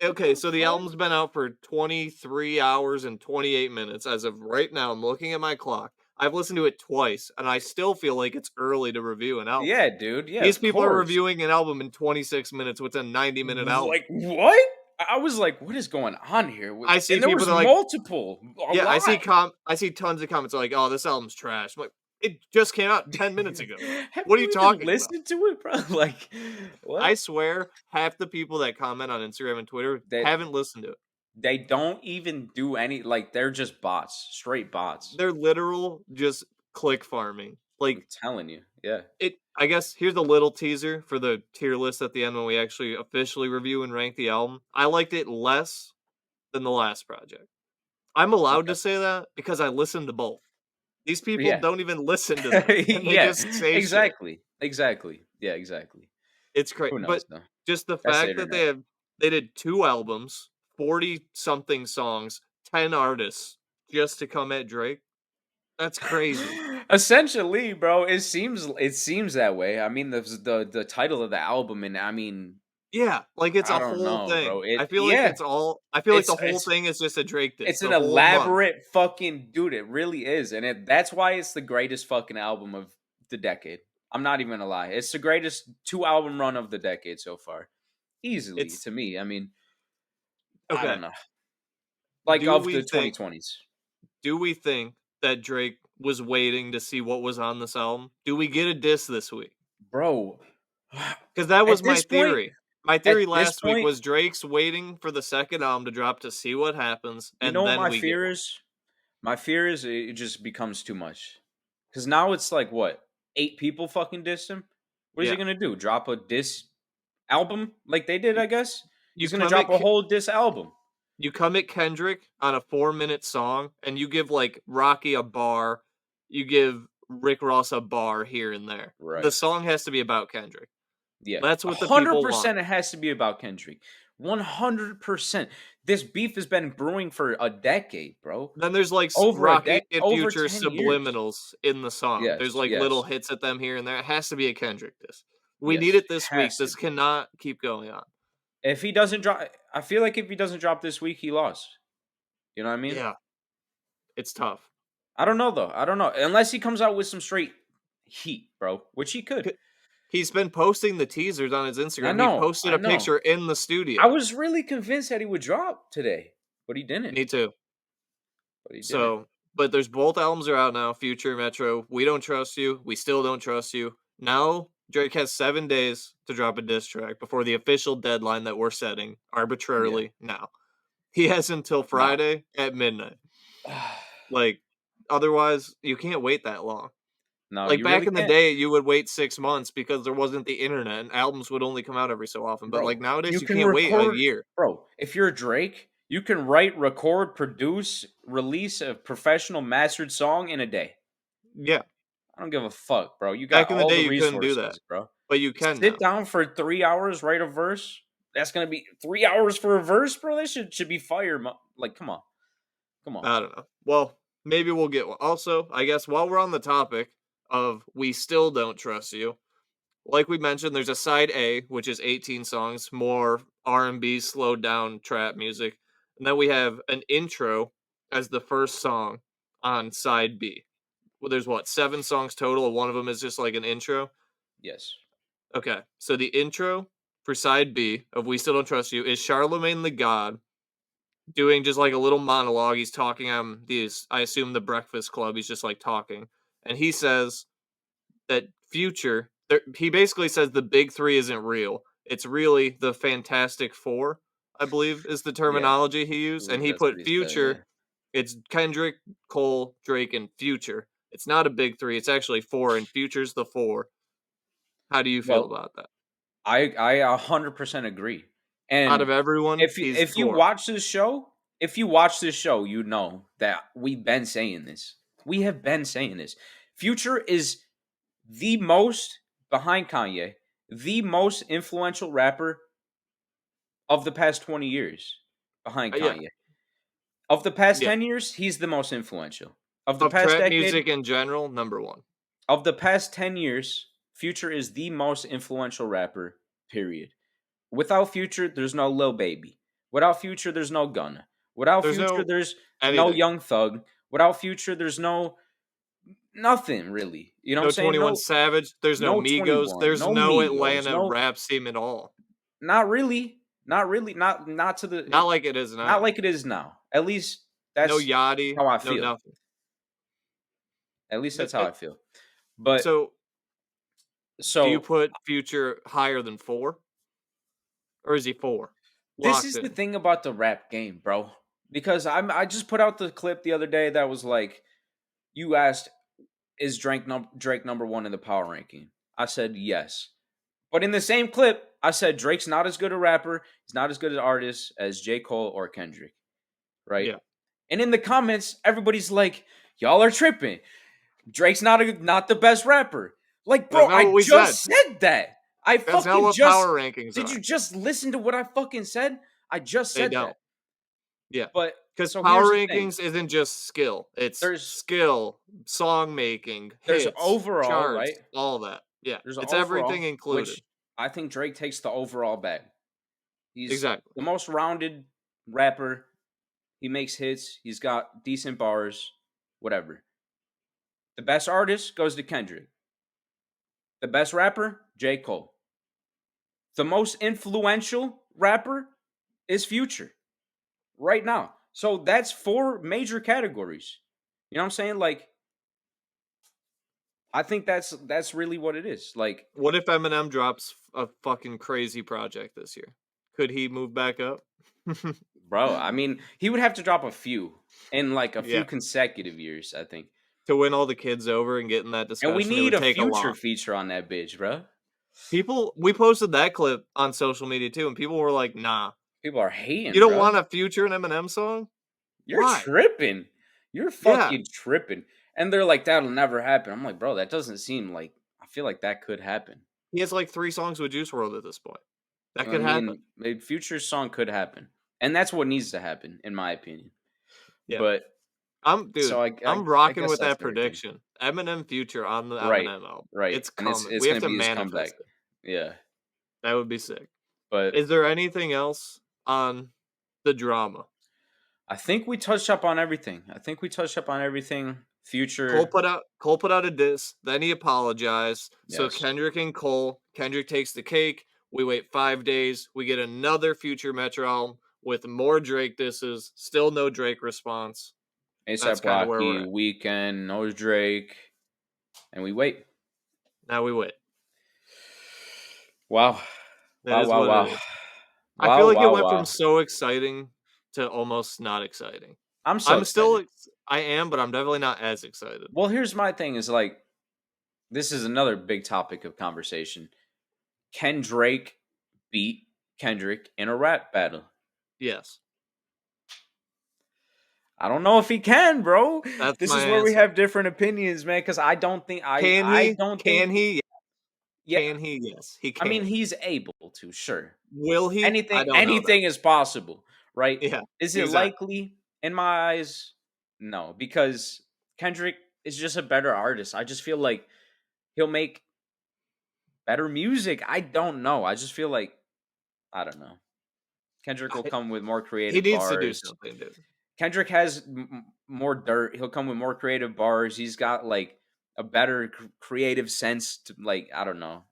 S1: Okay, so the album's been out for 23 hours and 28 minutes as of right now. I'm looking at my clock. I've listened to it twice, and I still feel like it's early to review an album.
S2: Yeah, dude. Yeah,
S1: these people are reviewing an album in 26 minutes. What's a 90-minute album?
S2: Like, what? I was like, what is going on here?
S1: I see
S2: and there
S1: people
S2: was like, multiple.
S1: Yeah, lot. I see tons of comments like, oh, this album's trash. I'm like, it just came out 10 minutes ago. What are you talking about?
S2: Listen to it, bro. Like, what?
S1: I swear, half the people that comment on Instagram and Twitter haven't listened to it.
S2: They don't even do any, like, they're just bots, straight bots.
S1: They're literal just click farming. Like,
S2: I'm telling you, yeah.
S1: I guess here's a little teaser for the tier list at the end when we actually officially review and rank the album. I liked it less than the last project. I'm allowed to say that because I listened to both. These people don't even listen to them. And they just say
S2: exactly.
S1: Shit.
S2: Exactly. Yeah, exactly.
S1: It's crazy. But just the fact that they did 2 albums, 40-something songs, 10 artists just to come at Drake. That's crazy.
S2: Essentially, bro, it seems that way. I mean, the title of the album, and I mean,
S1: yeah, like it's a whole thing. Bro. I feel like the whole thing is just a Drake diss.
S2: It's an elaborate fucking dude. It really is, and that's why it's the greatest fucking album of the decade. I'm not even gonna lie. It's the greatest 2-album run of the decade so far, easily to me. I mean, I don't know. Like of the 2020s.
S1: Do we think that Drake was waiting to see what was on this album? Do we get a diss this week?
S2: Bro.
S1: Because that was my theory. My theory last week was Drake's waiting for the second album to drop to see what happens. And
S2: you know what my fear is? My fear is it just becomes too much. Because now it's like, what? 8 people fucking dissed him? What is he going to do? Drop a diss album like they did, I guess? He's going to drop a whole diss album.
S1: You come at Kendrick on a 4-minute song, and you give, like, Rocky a bar. You give Rick Ross a bar here and there.
S2: Right.
S1: The song has to be about Kendrick.
S2: Yeah.
S1: That's what the people want.
S2: 100% it has to be about Kendrick. 100%. This beef has been brewing for a decade, bro.
S1: Then there's, like, Rocky and Future subliminals in the song. Yes, there's, like, little hits at them here and there. It has to be a Kendrick diss. We need it this week. This cannot keep going on.
S2: If he doesn't drop, I feel like if he doesn't drop this week, he lost. You know what I mean?
S1: Yeah. It's tough.
S2: I don't know, though. I don't know. Unless he comes out with some straight heat, bro, which he could.
S1: He's been posting the teasers on his Instagram. I know, he posted a picture in the studio.
S2: I was really convinced that he would drop today, but he didn't.
S1: Me too. But he didn't. But there's both albums are out now, Future, Metro. We Don't Trust You. We Still Don't Trust You. Now, Drake has 7 days to drop a diss track before the official deadline that we're setting arbitrarily now. He has until Friday at midnight. Like, otherwise, you can't wait that long.
S2: No,
S1: like, back in the day, you would wait 6 months because there wasn't the internet and albums would only come out every so often. But, like, nowadays, you can't wait a year.
S2: Bro, if you're Drake, you can write, record, produce, release a professional mastered song in a day.
S1: Yeah.
S2: I don't give a fuck, bro. You got
S1: Back in the
S2: all
S1: day,
S2: the
S1: you couldn't do that,
S2: resources, bro.
S1: but you can
S2: Sit
S1: now.
S2: down for 3 hours, write a verse. That's gonna be 3 hours for a verse, bro. That should be fire. Like, come on.
S1: I don't know. Well, maybe we'll get one. Also, I guess while we're on the topic of We Still Don't Trust You, like we mentioned, there's a side A, which is 18 songs, more R&B, slowed down trap music. And then we have an intro as the first song on side B. Well, there's 7 songs total, and one of them is just like an intro?
S2: Yes.
S1: Okay, so the intro for side B of We Still Don't Trust You is Charlemagne the God doing just like a little monologue. He's talking on these, I assume, the Breakfast Club. He's just like talking. And he says that Future, he basically says the big three isn't real. It's really the Fantastic Four, I believe is the terminology he used. And he
S2: That's what
S1: put
S2: he said,
S1: Future,
S2: yeah.
S1: it's Kendrick, Cole, Drake, and Future. It's not a big three. It's actually 4, and Future's the 4. How do you feel about that?
S2: I 100% agree. And
S1: out of everyone,
S2: if you watch this show, you know that we've been saying this. We have been saying this. Future is the most, behind Kanye, the most influential rapper of the past 20 years. Behind Kanye. Of the past 10 years, he's the most influential. Of the past
S1: trap
S2: decade,
S1: music in general, number 1.
S2: Of the past 10 years, Future is the most influential rapper, period. Without Future, there's no Lil Baby. Without Future, there's no Gunna. Without Future, there's no Young Thug. Without Future, there's no nothing really. You know what I'm saying?
S1: 21 Savage. There's no Migos. There's no Atlanta rap scene at all.
S2: Not really. Not really. Not to the.
S1: Not like it is now.
S2: Not like it is now. At least that's
S1: no Yachty.
S2: How I feel.
S1: No nothing.
S2: At least that's how I feel. But
S1: so do you put Future higher than 4? Or is he 4?
S2: This is the thing about the rap game, bro. Because I just put out the clip the other day that was like, you asked, is Drake number 1 in the power ranking? I said yes. But in the same clip, I said Drake's not as good a rapper, he's not as good an artist as J. Cole or Kendrick. Right?
S1: Yeah.
S2: And in the comments, everybody's like, y'all are tripping. Drake's not the best rapper. Like, bro, I just said that.
S1: That's fucking not just power rankings.
S2: Did you just listen to what I fucking said? I just said that.
S1: Yeah.
S2: But
S1: because power rankings isn't just skill. It's skill, song making,
S2: there's
S1: hits,
S2: overall,
S1: charts,
S2: right?
S1: All that. Yeah.
S2: There's
S1: it's
S2: overall,
S1: everything included.
S2: Which I think Drake takes the overall bag. He's
S1: exactly
S2: the most rounded rapper. He makes hits. He's got decent bars. Whatever. The best artist goes to Kendrick. The best rapper, J. Cole. The most influential rapper is Future right now. So that's 4 major categories. You know what I'm saying? Like, I think that's really what it is. Like,
S1: what if Eminem drops a fucking crazy project this year? Could he move back up?
S2: Bro, I mean, he would have to drop a few in like a few consecutive years, I think.
S1: To win all the kids over and get in that discussion.
S2: And we need a Future feature on that bitch, bro.
S1: We posted that clip on social media too, and people were like, nah.
S2: People are hating.
S1: You don't want a Future and Eminem song?
S2: You're tripping. You're fucking tripping. And they're like, that'll never happen. I'm like, bro, that doesn't seem like, I feel like that could happen.
S1: He has like 3 songs with Juice WRLD at this point. That could happen.
S2: A Future song could happen. And that's what needs to happen, in my opinion.
S1: Yeah.
S2: But
S1: I'm rocking with that prediction. Eminem Future on the Eminem album.
S2: Right.
S1: It's coming. We have to manifest it.
S2: Yeah.
S1: That would be sick.
S2: But
S1: is there anything else on the drama?
S2: I think we touched up on everything. Future.
S1: Cole put out a diss, then he apologized. Yes. So Kendrick and Cole. Kendrick takes the cake. We wait 5 days. We get another Future Metro album with more Drake disses. Still no Drake response.
S2: A$AP Rocky, Weekend, no Drake. And we wait.
S1: Now we wait.
S2: Wow. Wow.
S1: I feel like it went from so exciting to almost not exciting. I am, but I'm definitely not as excited.
S2: Well, here's my thing is like, this is another big topic of conversation. Can Drake beat Kendrick in a rap battle?
S1: Yes.
S2: I don't know if he can, bro.
S1: That's
S2: this
S1: my
S2: is where
S1: answer.
S2: we have different opinions, man. Because I don't think
S1: Can he? Can
S2: think
S1: he?
S2: yeah.
S1: Can he? Yes, he can.
S2: I mean, he's able to. Sure.
S1: Will he? I don't know.
S2: Anything is possible, right?
S1: Yeah.
S2: Is it likely? In my eyes, no, because Kendrick is just a better artist. I just feel like he'll make better music. I don't know. I just feel like I don't know. Kendrick will come with more creative
S1: He needs
S2: bars.
S1: to do something, dude.
S2: Kendrick has more dirt. He'll come with more creative bars. He's got like a better creative sense to like. I don't know.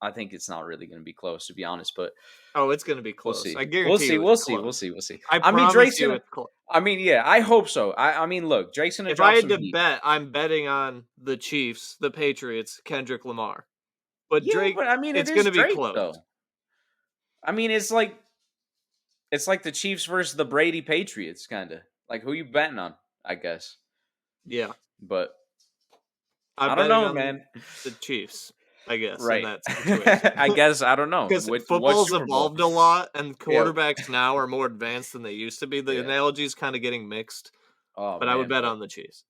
S2: I think it's not really going to be close, to be honest. But
S1: it's going to be close.
S2: We'll see.
S1: I guarantee
S2: We'll see.
S1: I mean,
S2: Drake's
S1: you
S2: gonna.
S1: It's close.
S2: I mean, yeah, I hope so. I mean, look, Drake's gonna.
S1: If I had to bet, I'm betting on the Chiefs, the Patriots, Kendrick Lamar. But Drake,
S2: but I mean,
S1: it's going to be close.
S2: Though. I mean, it's like the Chiefs versus the Brady Patriots, kind of. Like, who you betting on? I guess.
S1: Yeah,
S2: but
S1: I
S2: don't know, man.
S1: The Chiefs, I guess,
S2: right?
S1: In that situation.
S2: I guess I don't know
S1: because football's evolved a lot, and quarterbacks now are more advanced than they used to be. The analogy is kind of getting mixed.
S2: Oh,
S1: but I would bet on the Chiefs.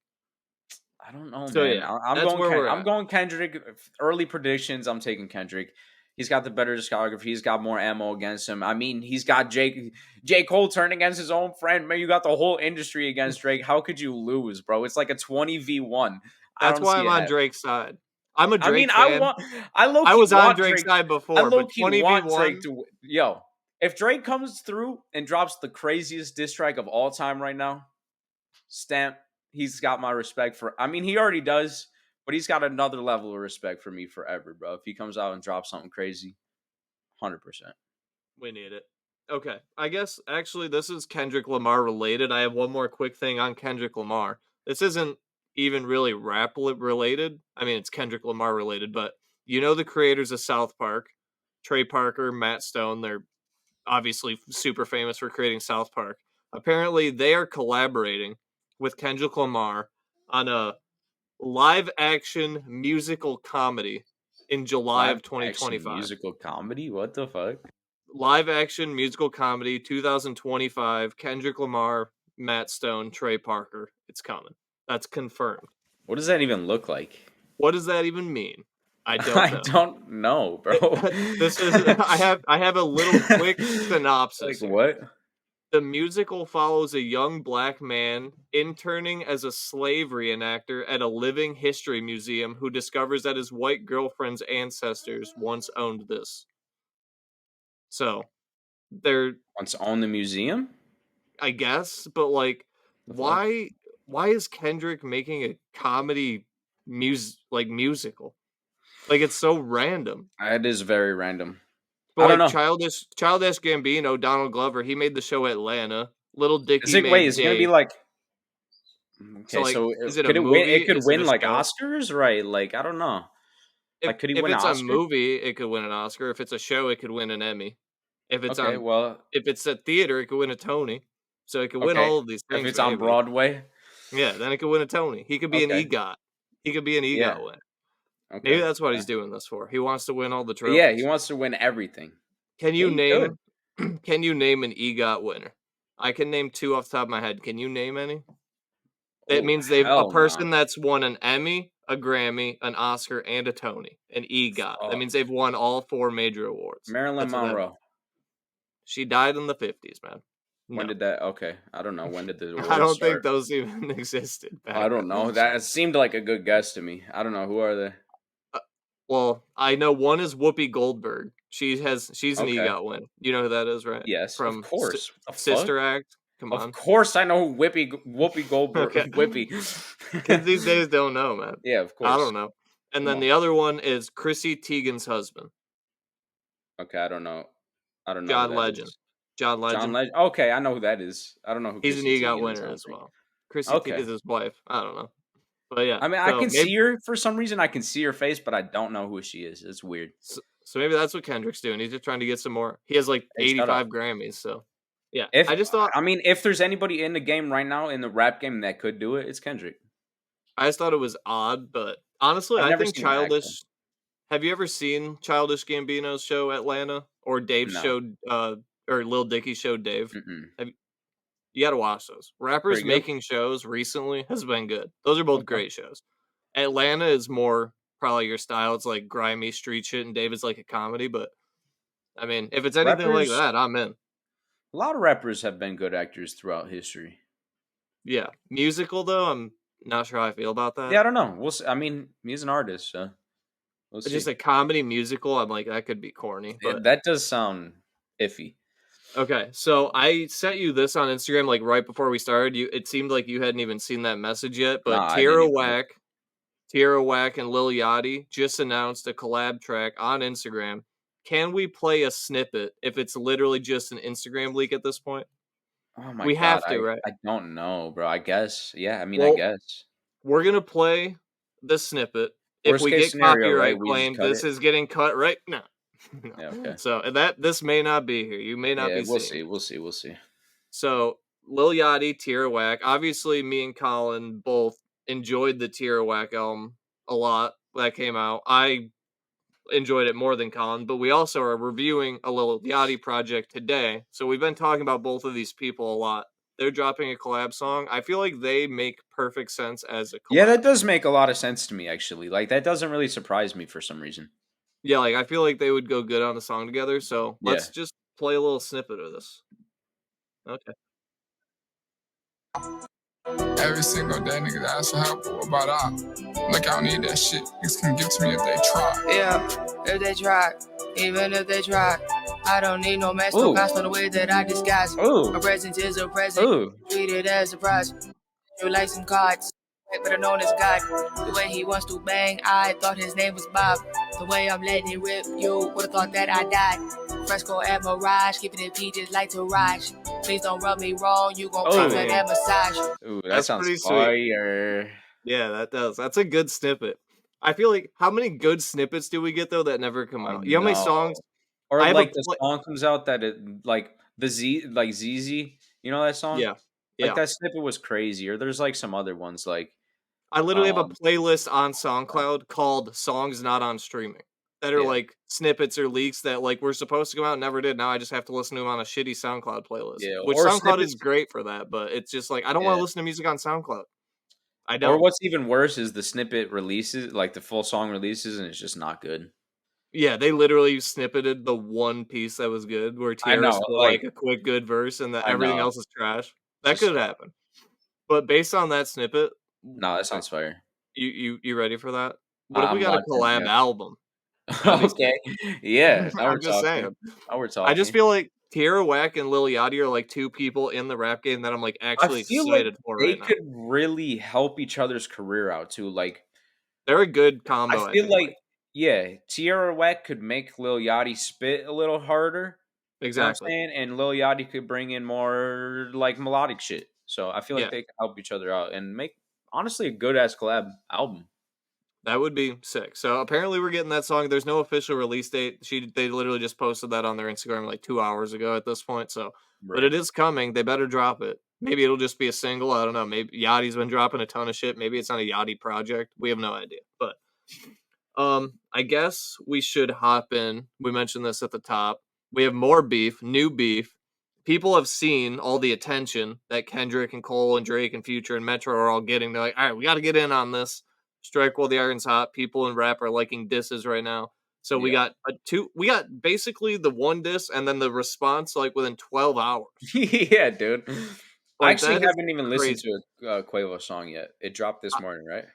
S2: I don't know, man.
S1: Yeah,
S2: I'm going Kendrick. Early predictions. I'm taking Kendrick. He's got the better discography. He's got more ammo against him. I mean, he's got J. Cole turning against his own friend. Man, you got the whole industry against Drake. How could you lose, bro? It's like a 20v1.
S1: That's why I'm on Drake's side. I'm a Drake fan.
S2: I
S1: was on Drake's side before, but
S2: 20v1. If Drake comes through and drops the craziest diss track of all time right now, stamp. He's got my respect for. I mean, he already does. But he's got another level of respect for me forever, bro. If he comes out and drops something crazy, 100%.
S1: We need it. Okay. I guess, actually, this is Kendrick Lamar related. I have one more quick thing on Kendrick Lamar. This isn't even really rap related. I mean, it's Kendrick Lamar related, but you know the creators of South Park, Trey Parker, Matt Stone, they're obviously super famous for creating South Park. Apparently, they are collaborating with Kendrick Lamar on a live action musical comedy in July of 2025.
S2: Musical comedy? What the fuck?
S1: Live action musical comedy 2025. Kendrick Lamar, Matt Stone, Trey Parker. It's coming. That's confirmed.
S2: What does that even look like?
S1: What does that even mean? I don't know.
S2: I don't know, bro.
S1: This is I have a little quick synopsis.
S2: Like what?
S1: The musical follows a young black man interning as a slave reenactor at a living history museum who discovers that his white girlfriend's ancestors once owned this. So, they're
S2: once owned the museum?
S1: I guess, but like, why is Kendrick making a comedy musical? Like, it's so random.
S2: It is very random.
S1: But I don't know. Childish Gambino, Donald Glover, he made the show Atlanta. Little Dicky
S2: is it going to be like... Okay, so
S1: is it a movie?
S2: It could win like Oscars, right? Like, I don't know.
S1: Like, could he win an Oscar? If it's a movie, it could win an Oscar. If it's a show, it could win an Emmy. If it's if it's a theater, it could win a Tony. So it could win all of these things.
S2: If it's on Broadway?
S1: Yeah, then it could win a Tony. He could be an EGOT. He could be an EGOT winner. Okay. Maybe that's what he's doing this for. He wants to win all the trophies.
S2: Yeah, he wants to win everything.
S1: Can you name an EGOT winner? I can name 2 off the top of my head. Can you name any? That means they've a person that's won an Emmy, a Grammy, an Oscar, and a Tony. An EGOT. That means they've won all 4 major awards.
S2: Marilyn Monroe.
S1: She died in the 50s, man.
S2: When did that? Okay, I don't know. When did the awards
S1: I don't
S2: start?
S1: think those even existed.
S2: I don't know. That seemed like a good guess to me. I don't know. Who are they?
S1: Well, I know one is Whoopi Goldberg. She's an EGOT win. You know who that is, right?
S2: Yes,
S1: from
S2: of course.
S1: Sister Act. Come on.
S2: Of course, I know who Whoopi Goldberg.
S1: Okay.
S2: Whoopi.
S1: Kids these days don't know, man.
S2: Yeah, of course.
S1: I don't know. And then the other one is Chrissy Teigen's husband.
S2: Okay, I don't know.
S1: John Legend. John Legend.
S2: Okay, I know who that is. I don't know who.
S1: He's an EGOT winner as well. Chrissy Teigen is his wife. I don't know. But yeah,
S2: I mean, I can see her for some reason. I can see her face, but I don't know who she is. It's weird.
S1: So maybe that's what Kendrick's doing. He's just trying to get some more. He has like 85 Grammys. So yeah, I just thought.
S2: I mean, if there's anybody in the game right now in the rap game that could do it, it's Kendrick.
S1: I just thought it was odd, but honestly, I think Childish. Have you ever seen Childish Gambino's show Atlanta or Dave's show or Lil Dicky Show Dave.
S2: Mm-mm.
S1: You got to watch those. Rappers making shows recently has been good. Those are both great shows. Atlanta is more probably your style. It's like grimy street shit, and David's like a comedy. But I mean, if it's anything like that, I'm in.
S2: A lot of rappers have been good actors throughout history.
S1: Yeah, musical though, I'm not sure how I feel about that.
S2: Yeah, I don't know. We'll see. I mean, he's an artist, so we'll see.
S1: Just a comedy musical, I'm like that could be corny. But
S2: that does sound iffy.
S1: Okay, so I sent you this on Instagram like right before we started. It seemed like you hadn't even seen that message yet, but Tierra Whack and Lil Yachty just announced a collab track on Instagram. Can we play a snippet if it's literally just an Instagram leak at this point?
S2: Oh my
S1: we
S2: God,
S1: have to, right?
S2: I don't know, bro. I guess. Yeah, I mean, I guess.
S1: We're going to play the snippet. If we get copyright claim, this is getting cut right now. No.
S2: Yeah, okay.
S1: So this may not be here. You may not be seeing.
S2: We'll see.
S1: So Lil Yachty, Tierra Whack. Obviously, me and Colin both enjoyed the Tierra Whack album a lot that came out. I enjoyed it more than Colin, but we also are reviewing a Lil Yachty project today. So we've been talking about both of these people a lot. They're dropping a collab song. I feel like they make perfect sense as a collab.
S2: Yeah, that does make a lot of sense to me, actually. Like, that doesn't really surprise me for some reason.
S1: Yeah, like, I feel like they would go good on the song together, so let's just play a little snippet of this. Okay.
S4: Every single day, niggas ask for help. What about I? Like, I don't need that shit. Niggas can give to me if they try.
S5: Yeah, if they try. Even if they try. I don't need no mask, no cost on the way that I disguise. A present is a present. Treat it as a prize. You like some cards. Better known as God. The way he wants to bang, I thought his name was Bob. The way I'm letting it rip, you would've thought that I died. Fresco and Mirage, keeping it peaches like Taraj. Please don't rub me wrong, you gon' pay for that massage.
S2: Ooh, that sounds pretty fire.
S1: Sweet. Yeah, that does. That's a good snippet. I feel like, how many good snippets do we get though that never come out? You know how many songs?
S2: Or like the song comes out that it like the ZZ, you know that song?
S1: Yeah.
S2: Like that snippet was crazy. Or there's like some other ones like
S1: I literally have a playlist on SoundCloud called Songs Not on Streaming that are like snippets or leaks that like were supposed to come out and never did. Now I just have to listen to them on a shitty SoundCloud playlist.
S2: Yeah,
S1: which SoundCloud is great for that, but it's just like I don't want to listen to music on SoundCloud. I don't.
S2: Or what's even worse is the snippet releases, like the full song releases, and it's just not good.
S1: Yeah, they literally snippeted the one piece that was good, where Tierra's like a quick good verse, and that everything else is trash. That could happen. But based on that snippet,
S2: no, that sounds fire.
S1: You ready for that? What if we got a collab album?
S2: Okay, yeah.
S1: I'm just saying.
S2: Now we're talking.
S1: I just feel like Tierra Whack and Lil Yachty are like two people in the rap game that I'm like actually excited for right now.
S2: They could really help each other's career out too. Like
S1: they're a good combo.
S2: I feel like Tierra Whack could make Lil Yachty spit a little harder.
S1: Exactly.
S2: You know what I'm saying? And Lil Yachty could bring in more like melodic shit. So I feel like they can help each other out and make honestly a good ass collab album.
S1: That would be sick. So apparently we're getting that song. There's no official release date. They literally just posted that on their Instagram like 2 hours ago at this point. So, but it is coming. They better drop it. Maybe it'll just be a single. I don't know. Maybe Yachty's been dropping a ton of shit. Maybe it's not a Yachty project. We have no idea. But I guess we should hop in. We mentioned this at the top. We have more beef, new beef. People have seen all the attention that Kendrick and Cole and Drake and Future and Metro are all getting. They're like, all right, we got to get in on this. Strike while the iron's hot. People in rap are liking disses right now. So we got we got basically the one diss and then the response like within 12 hours.
S2: Yeah, dude. I actually haven't even listened to a Quavo song yet. It dropped this morning, right?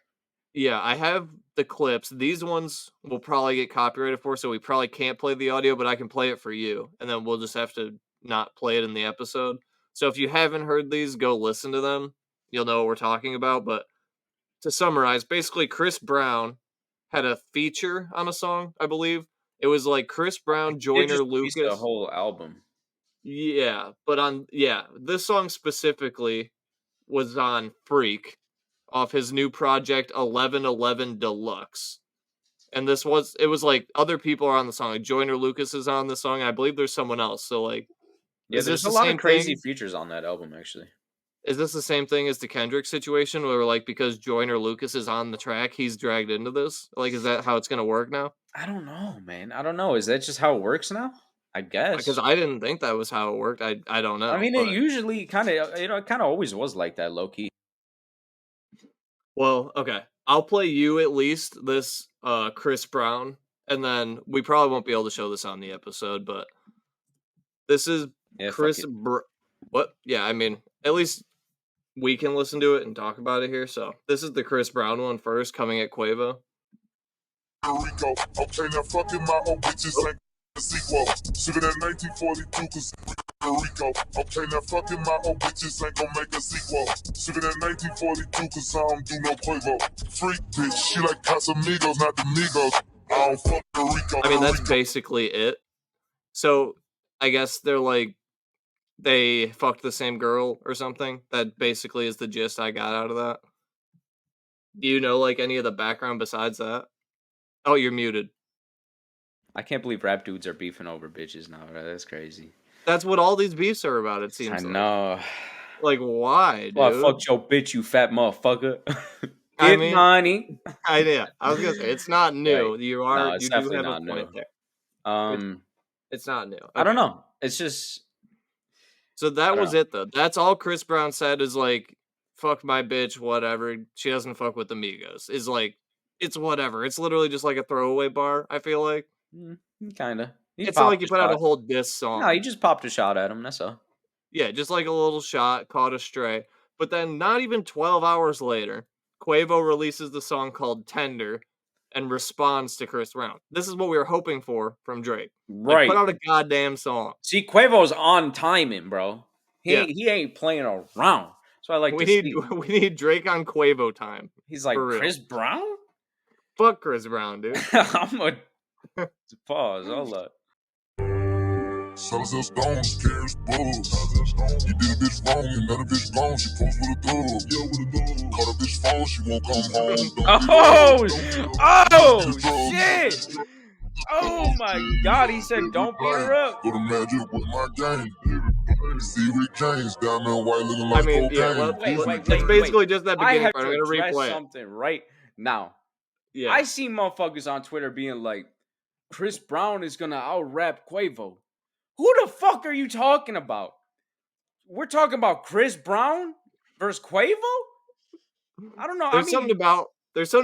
S1: Yeah, I have the clips. These ones will probably get copyrighted for, so we probably can't play the audio, but I can play it for you. And then we'll just have to not play it in the episode. So if you haven't heard these, go listen to them. You'll know what we're talking about. But to summarize, basically Chris Brown had a feature on a song, I believe. It was like Chris Brown, Joyner Lucas.
S2: The whole album.
S1: Yeah, but this song specifically was on Freak off his new project 1111 Deluxe. And it was like other people are on the song. Like Joyner Lucas is on the song. I believe there's someone else. So like,
S2: yeah, there's a lot of crazy features on that album actually.
S1: Is this the same thing as the Kendrick situation where like because Joyner Lucas is on the track, he's dragged into this? Like, is that how it's going to work now?
S2: I don't know, man. I don't know. Is that just how it works now? I guess.
S1: Because I didn't think that was how it worked. I don't know.
S2: I mean, it usually kind of, it kind of always was like that, low key.
S1: Well, okay. I'll play you at least this Chris Brown, and then we probably won't be able to show this on the episode, but this is Chris what? Yeah, I mean, at least we can listen to it and talk about it here. So this is the Chris Brown one first, coming at Quavo.
S6: Rico. Okay, now fucking my old bitches ain't a sequel. Shooting at 1942 cause Rico. Okay, now fucking my old bitches ain't gonna make a sequel. Shooting at 1942 cause I don't do no Quavo. Freak bitch, she like Casamigos, not the Migos. I don't fuck Rico.
S1: I mean, that's basically it. So I guess they're like, they fucked the same girl or something. That basically is the gist I got out of that. Do you know like any of the background besides that? Oh, you're muted.
S2: I can't believe rap dudes are beefing over bitches now, bro. That's crazy.
S1: That's what all these beefs are about, it seems
S2: I know.
S1: Like, why, dude?
S2: Well, fuck your bitch, you fat motherfucker. Get money.
S1: I was gonna say, it's not new. Right. You are,
S2: it's
S1: you
S2: definitely
S1: do have
S2: not
S1: a point
S2: new.
S1: there. It's not new. Okay.
S2: I don't know. It's just...
S1: So that was it, though. That's all Chris Brown said is like, fuck my bitch, whatever. She doesn't fuck with Amigos. Is like, it's whatever. It's literally just like a throwaway bar, I feel like.
S2: Kind of.
S1: It's not like you put out a whole diss song.
S2: No, he just popped a shot at him, that's all.
S1: Yeah, just like a little shot, caught a stray. But then not even 12 hours later, Quavo releases the song called Tender and responds to Chris Brown. This is what we were hoping for from Drake.
S2: Right.
S1: Like, put out a goddamn song.
S2: See, Quavo's on timing, bro. He ain't playing around. So I like
S1: we need Drake on Quavo time.
S2: He's like, Chris Brown?
S1: Fuck Chris Brown, dude.
S2: I'm a pause. Hold up.
S6: Sellers of stones, cares, bulls. You did a bitch wrong, another bitch gone. She posed with a dub. Yeah, with a dub. Caught a bitch phone, she won't come
S2: home. Shit. Oh my God, he said don't beat her up.
S6: Go to Magic with my gang. See Rick James down there white looking like cocaine.
S1: Yeah, it's basically just that beginning part. I'm gonna replay
S2: something right now.
S1: Yeah,
S2: I see motherfuckers on Twitter being like, Chris Brown is gonna out-rap Quavo. Who the fuck are you talking about? We're talking about Chris Brown versus Quavo? I don't know.
S1: There's something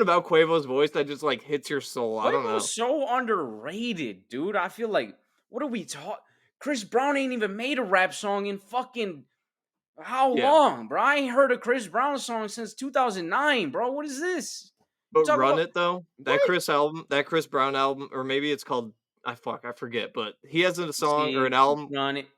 S1: about Quavo's voice that just like hits your soul. I don't know.
S2: Quavo's so underrated, dude. I feel like, what are we talking? Chris Brown ain't even made a rap song in fucking how long, bro? I ain't heard a Chris Brown song since 2009, bro. What is this?
S1: But Run It though, that Chris Brown album, or maybe it's called I forget. But he has a song or an album.
S2: Run it.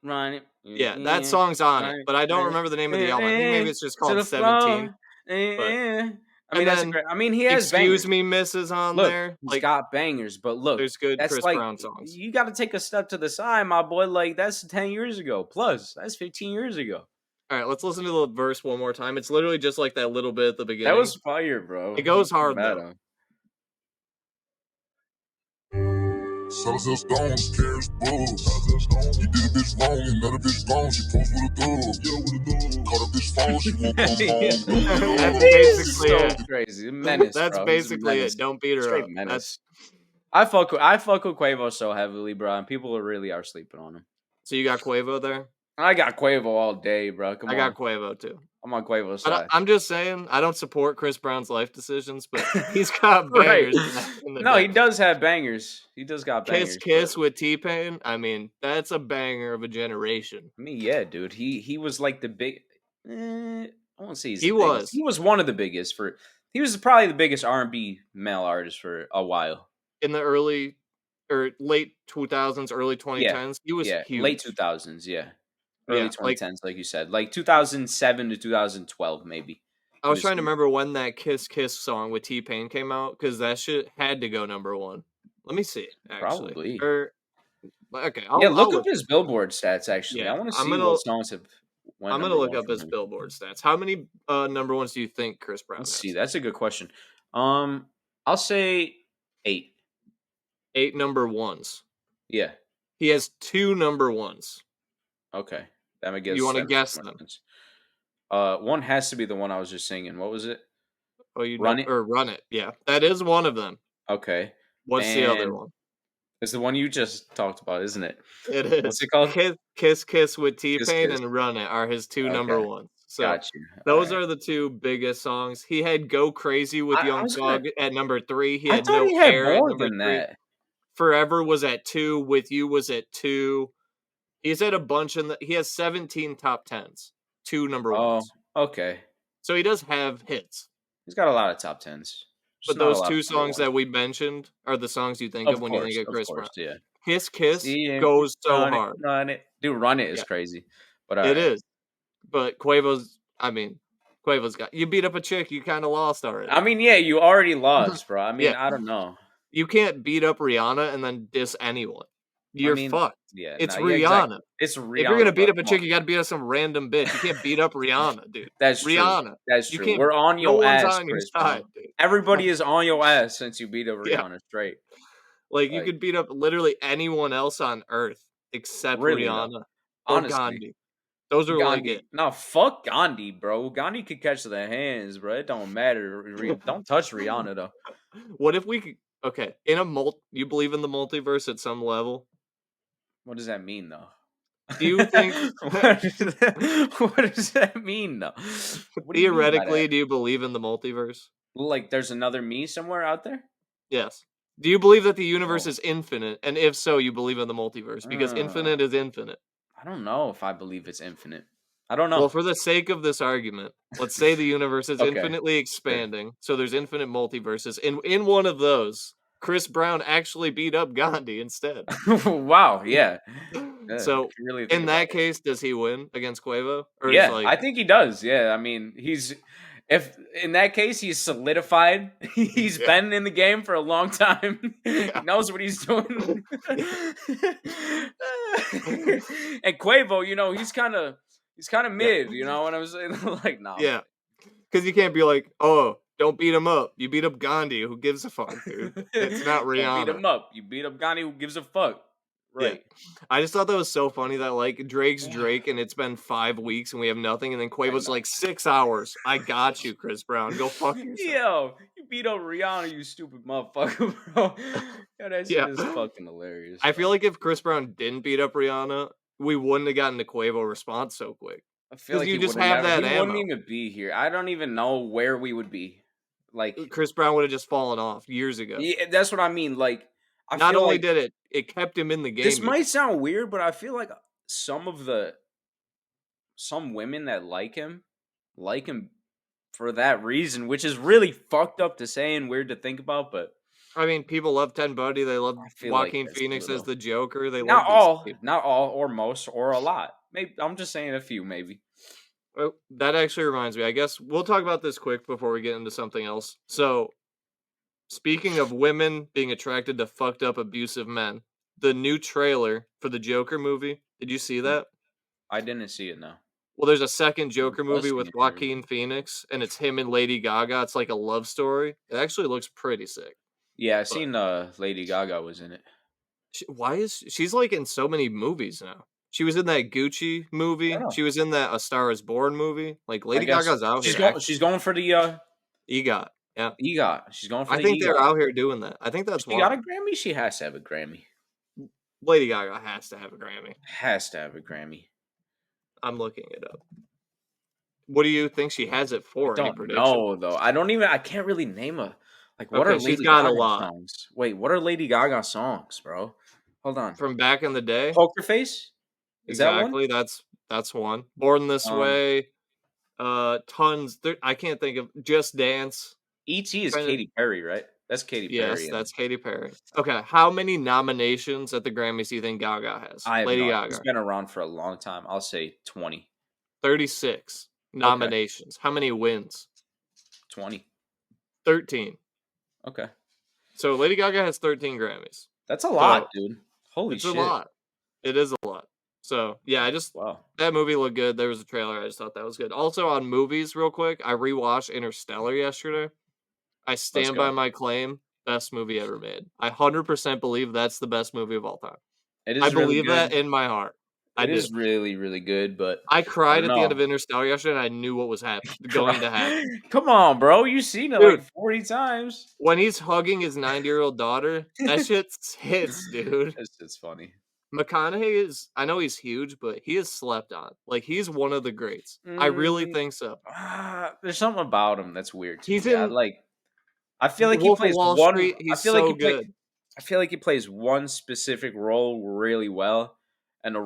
S1: Yeah, that song's on it, but I don't remember the name of the album. I think maybe it's just called 17.
S2: I mean, that's great. I mean, he has
S1: Excuse Me, Mrs. on there.
S2: He's got bangers, but look,
S1: there's good
S2: that's
S1: Chris Brown songs.
S2: You got to take a step to the side, my boy. Like, that's 10 years ago. Plus, that's 15 years ago.
S1: All right, let's listen to the verse one more time. It's literally just like that little bit at the beginning.
S2: That was fire, bro.
S1: It goes hard, though.
S6: Sellers of stones, cares, bulls. You did a bitch wrong, another bitch gone. She posed with a dub. Yeah, with a dub. Caught a bitch phone, she won't come home.
S1: That's basically it.
S2: Crazy. Menace,
S1: That's basically it. Don't beat her up.
S2: Menace. I fuck with Quavo so heavily, bro, and people really are sleeping on him.
S1: So you got Quavo there?
S2: I got Quavo all day, bro. Come on.
S1: I got Quavo too.
S2: I'm on Quavo's side.
S1: I'm just saying, I don't support Chris Brown's life decisions, but he's got bangers.
S2: No, he does have bangers. He does got bangers.
S1: Kiss with T-Pain. I mean, that's a banger of a generation.
S2: I mean, yeah, dude. He was like the big. I won't say
S1: he was.
S2: He was one of the biggest for. He was probably the biggest R&B male artist for a while.
S1: In the early or late 2000s, early 2010s, he was huge.
S2: Late 2000s, yeah. Early 2010s, like you said. Like 2007 to 2012, maybe.
S1: I was trying to remember when that Kiss Kiss song with T-Pain came out, because that shit had to go number one. Let me see, actually.
S2: Probably.
S1: Okay.
S2: Look up his Billboard stats, actually.
S1: Yeah,
S2: I want to see what songs have went
S1: I'm going to look up his Billboard stats. How many number ones do you think Chris Brown has?
S2: Let's see. That's a good question. I'll say 8.
S1: 8 number ones.
S2: Yeah.
S1: He has 2 number ones.
S2: Okay. That would guess.
S1: You want to guess them?
S2: One has to be the one I was just singing. What was it?
S1: Oh, Run It? Or Run It. Yeah. That is one of them.
S2: Okay.
S1: What's the other one?
S2: It's the one you just talked about, isn't it?
S1: It is.
S2: What's it called?
S1: Kiss Kiss with T-Pain and Run It are his two number ones. So
S2: got you.
S1: Those are the two biggest songs. He had Go Crazy with Young Thug at number 3. He had No Air at number 3.
S2: That.
S1: Forever was at 2. With You was at 2. He's had a bunch he has 17 top 10s. 2 number 1s.
S2: Oh, okay.
S1: So he does have hits.
S2: He's got a lot of top 10s.
S1: But those two songs that we mentioned are the songs you think of when you think of Chris Brown.
S2: Yeah.
S1: Kiss Kiss goes so hard.
S2: Run It. Dude, Run It is crazy. But
S1: it is. But Quavo's got... You beat up a chick, you kind of lost already.
S2: I mean, yeah, you already lost, bro. I mean, I don't know.
S1: You can't beat up Rihanna and then diss anyone. You're fucked.
S2: Yeah,
S1: it's Rihanna.
S2: Yeah, exactly. It's Rihanna.
S1: If you're gonna beat up a chick, you got to beat up some random bitch. You can't beat up Rihanna, dude.
S2: That's
S1: Rihanna.
S2: True. That's true. We're on your ass,
S1: on your side, dude.
S2: Everybody is on your ass since you beat up Rihanna straight.
S1: Like you could beat up literally anyone else on earth except Rihanna or Gandhi. Those are really good.
S2: No, fuck Gandhi, bro. Gandhi could catch the hands, bro. It don't matter. Don't touch Rihanna though.
S1: What if we could? Okay, you believe in the multiverse at some level?
S2: What does that mean, though?
S1: Do you think...
S2: what does that mean, though?
S1: Theoretically, do you believe in the multiverse?
S2: Like, there's another me somewhere out there?
S1: Yes. Do you believe that the universe is infinite? And if so, you believe in the multiverse? Because infinite is infinite.
S2: I don't know if I believe it's infinite. I don't know.
S1: Well, for the sake of this argument, let's say the universe is infinitely expanding. So there's infinite multiverses. In one of those... Chris Brown actually beat up Gandhi instead.
S2: Wow, yeah.
S1: So, really in that case, does he win against Quavo?
S2: Or yeah, I think he does. Yeah, I mean, if in that case, he's solidified. He's been in the game for a long time. He knows what he's doing. And Quavo, he's kind of mid. You know what I'm saying? Like, nah.
S1: Yeah, because you can't be like, oh. Don't beat him up. You beat up Gandhi. Who gives a fuck, dude? It's not Rihanna.
S2: Beat him up. You beat up Gandhi. Who gives a fuck? Right.
S1: Yeah. I just thought that was so funny that like Drake's Drake and it's been 5 weeks and we have nothing, and then Quavo's like 6 hours. I got you, Chris Brown. Go fuck yourself.
S2: Yo, you beat up Rihanna, you stupid motherfucker, bro. Yo, that shit is fucking hilarious.
S1: I feel like if Chris Brown didn't beat up Rihanna, we wouldn't have gotten the Quavo response so quick.
S2: I feel like you just have that. He wouldn't even be here. I don't even know where we would be. Like
S1: Chris Brown would have just fallen off years ago.
S2: Yeah, that's what I mean. Like,
S1: not only did it kept him in the game.
S2: This might sound weird, but I feel like some women that like him for that reason, which is really fucked up to say and weird to think about. But
S1: I mean, people love Ted Bundy. They love Joaquin Phoenix as the Joker. They
S2: not all, or most, or a lot. Maybe I'm just saying a few, maybe.
S1: Oh, that actually reminds me. I guess we'll talk about this quick before we get into something else. So, speaking of women being attracted to fucked up abusive men, the new trailer for the Joker movie, did you see that?
S2: I didn't see it, no.
S1: Well, there's a second Joker movie with Joaquin Phoenix, and it's him and Lady Gaga. It's like a love story. It actually looks pretty sick.
S2: Yeah, I've seen Lady Gaga was in it.
S1: She's like in so many movies now? She was in that Gucci movie. She was in that A Star Is Born movie. Like Lady Gaga's out here.
S2: She's going for the
S1: EGOT. Yeah,
S2: EGOT. She's going for.
S1: I think they're out here doing that. I think that's why.
S2: She got a Grammy. She has to have a Grammy.
S1: Lady Gaga has to have a Grammy.
S2: Has to have a Grammy.
S1: I'm looking it up. What do you think she has it for?
S2: I don't know though. I can't really name a. Like what are Lady
S1: Gaga
S2: songs? Wait, what are Lady Gaga songs, bro? Hold on.
S1: From back in the day.
S2: Poker Face.
S1: Exactly, that's one. Born This Way, tons. I can't think of. Just Dance.
S2: E.T. is Katy Perry, right? That's Katy Perry.
S1: Yes, that's Katy Perry. Okay, how many nominations at the Grammys do you think Gaga has?
S2: Lady Gaga. It's been around for a long time. I'll say 20.
S1: 36 nominations. Okay. How many wins?
S2: 20.
S1: 13.
S2: Okay.
S1: So Lady Gaga has 13 Grammys.
S2: That's a lot, dude. Holy shit.
S1: It's a lot. It is a lot. So, yeah, that movie looked good. There was a trailer. I just thought that was good. Also, on movies, real quick, I rewatched Interstellar yesterday. I stand by my claim. Best movie ever made. I 100% believe that's the best movie of all time.
S2: It is
S1: I
S2: really
S1: believe
S2: good.
S1: that in my heart.
S2: It is really, really good, but
S1: I cried at the end of Interstellar yesterday, and I knew what was going to happen.
S2: Come on, bro. You've seen it like 40 times.
S1: When he's hugging his 90-year-old daughter, that shit hits, dude.
S2: It's funny.
S1: McConaughey is, I know he's huge, but he is slept on. Like, he's one of the greats. I really think so.
S2: There's something about him that's weird to
S1: me.
S2: I feel like he plays
S1: Wall Street, he's so good.
S2: I feel like he plays one specific role really well, and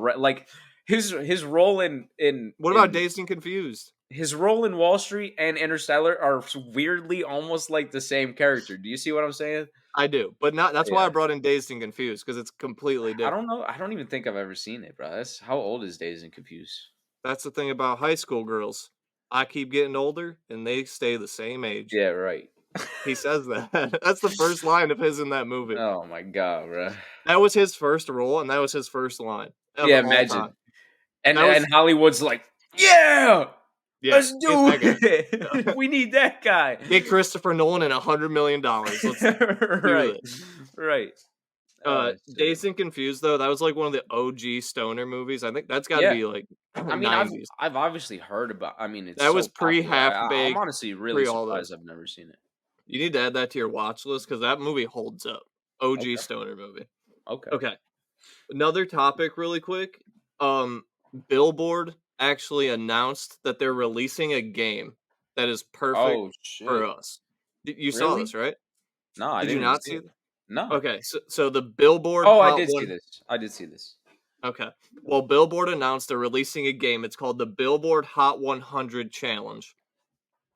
S2: his role in
S1: what about Dazed and Confused?
S2: His role in Wall Street and Interstellar are weirdly almost like the same character. Do you see what I'm saying?
S1: I do, but not. That's why I brought in Dazed and Confused, because it's completely different.
S2: I don't know. I don't even think I've ever seen it, bro. How old is Dazed and Confused?
S1: That's the thing about high school girls. I keep getting older, and they stay the same age.
S2: Yeah, right.
S1: He says that. That's the first line of his in that movie.
S2: Oh my god, bro!
S1: That was his first role, and that was his first line.
S2: Yeah, imagine. And Hollywood's like, yeah, let's do it. We need that guy.
S1: Get Christopher Nolan and $100 million. Let's
S2: right, right.
S1: Dazed and Confused, though, that was like one of the OG stoner movies. I think that's got to be like.
S2: I mean, 90s. I've obviously heard about. I mean,
S1: that was pre Half Baked.
S2: I'm honestly really surprised I've never seen it.
S1: You need to add that to your watch list, because that movie holds up. OG stoner movie. Okay. Another topic, really quick. Billboard actually announced that they're releasing a game that is perfect for us. You saw this, right?
S2: No, I
S1: did.
S2: Did
S1: you not see it?
S2: No.
S1: Okay, so the Billboard.
S2: I did see this.
S1: Okay. Well, Billboard announced they're releasing a game. It's called the Billboard Hot 100 Challenge.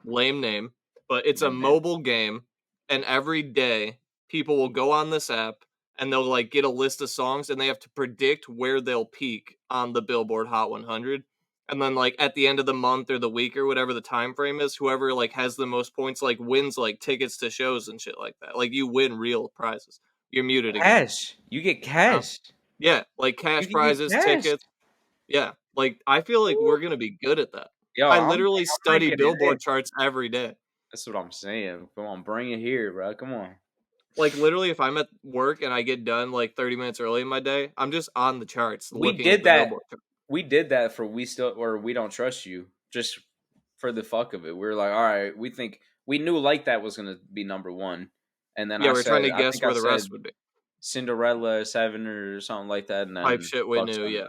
S1: Lame name, but it's a mobile game, and every day people will go on this app and they'll like get a list of songs, and they have to predict where they'll peak on the Billboard Hot 100. And then like at the end of the month or the week or whatever the time frame is, whoever like has the most points like wins like tickets to shows and shit like that. Like you win real prizes. You're muted again.
S2: Cash. You get cash.
S1: Yeah, like cash prizes, tickets. Yeah, like I feel like we're gonna be good at that.
S2: Yo,
S1: I literally study Billboard charts every day.
S2: That's what I'm saying. Come on, bring it here, bro. Come on.
S1: Like literally, if I'm at work and I get done like 30 minutes early in my day, I'm just on the charts.
S2: We did that. We did that for We Don't Trust You, just for the fuck of it. We were like, all right, we knew Like That was gonna be number one, and then
S1: we're trying to guess where the rest would be.
S2: Cinderella 7 or something like that, and then
S1: type shit we knew,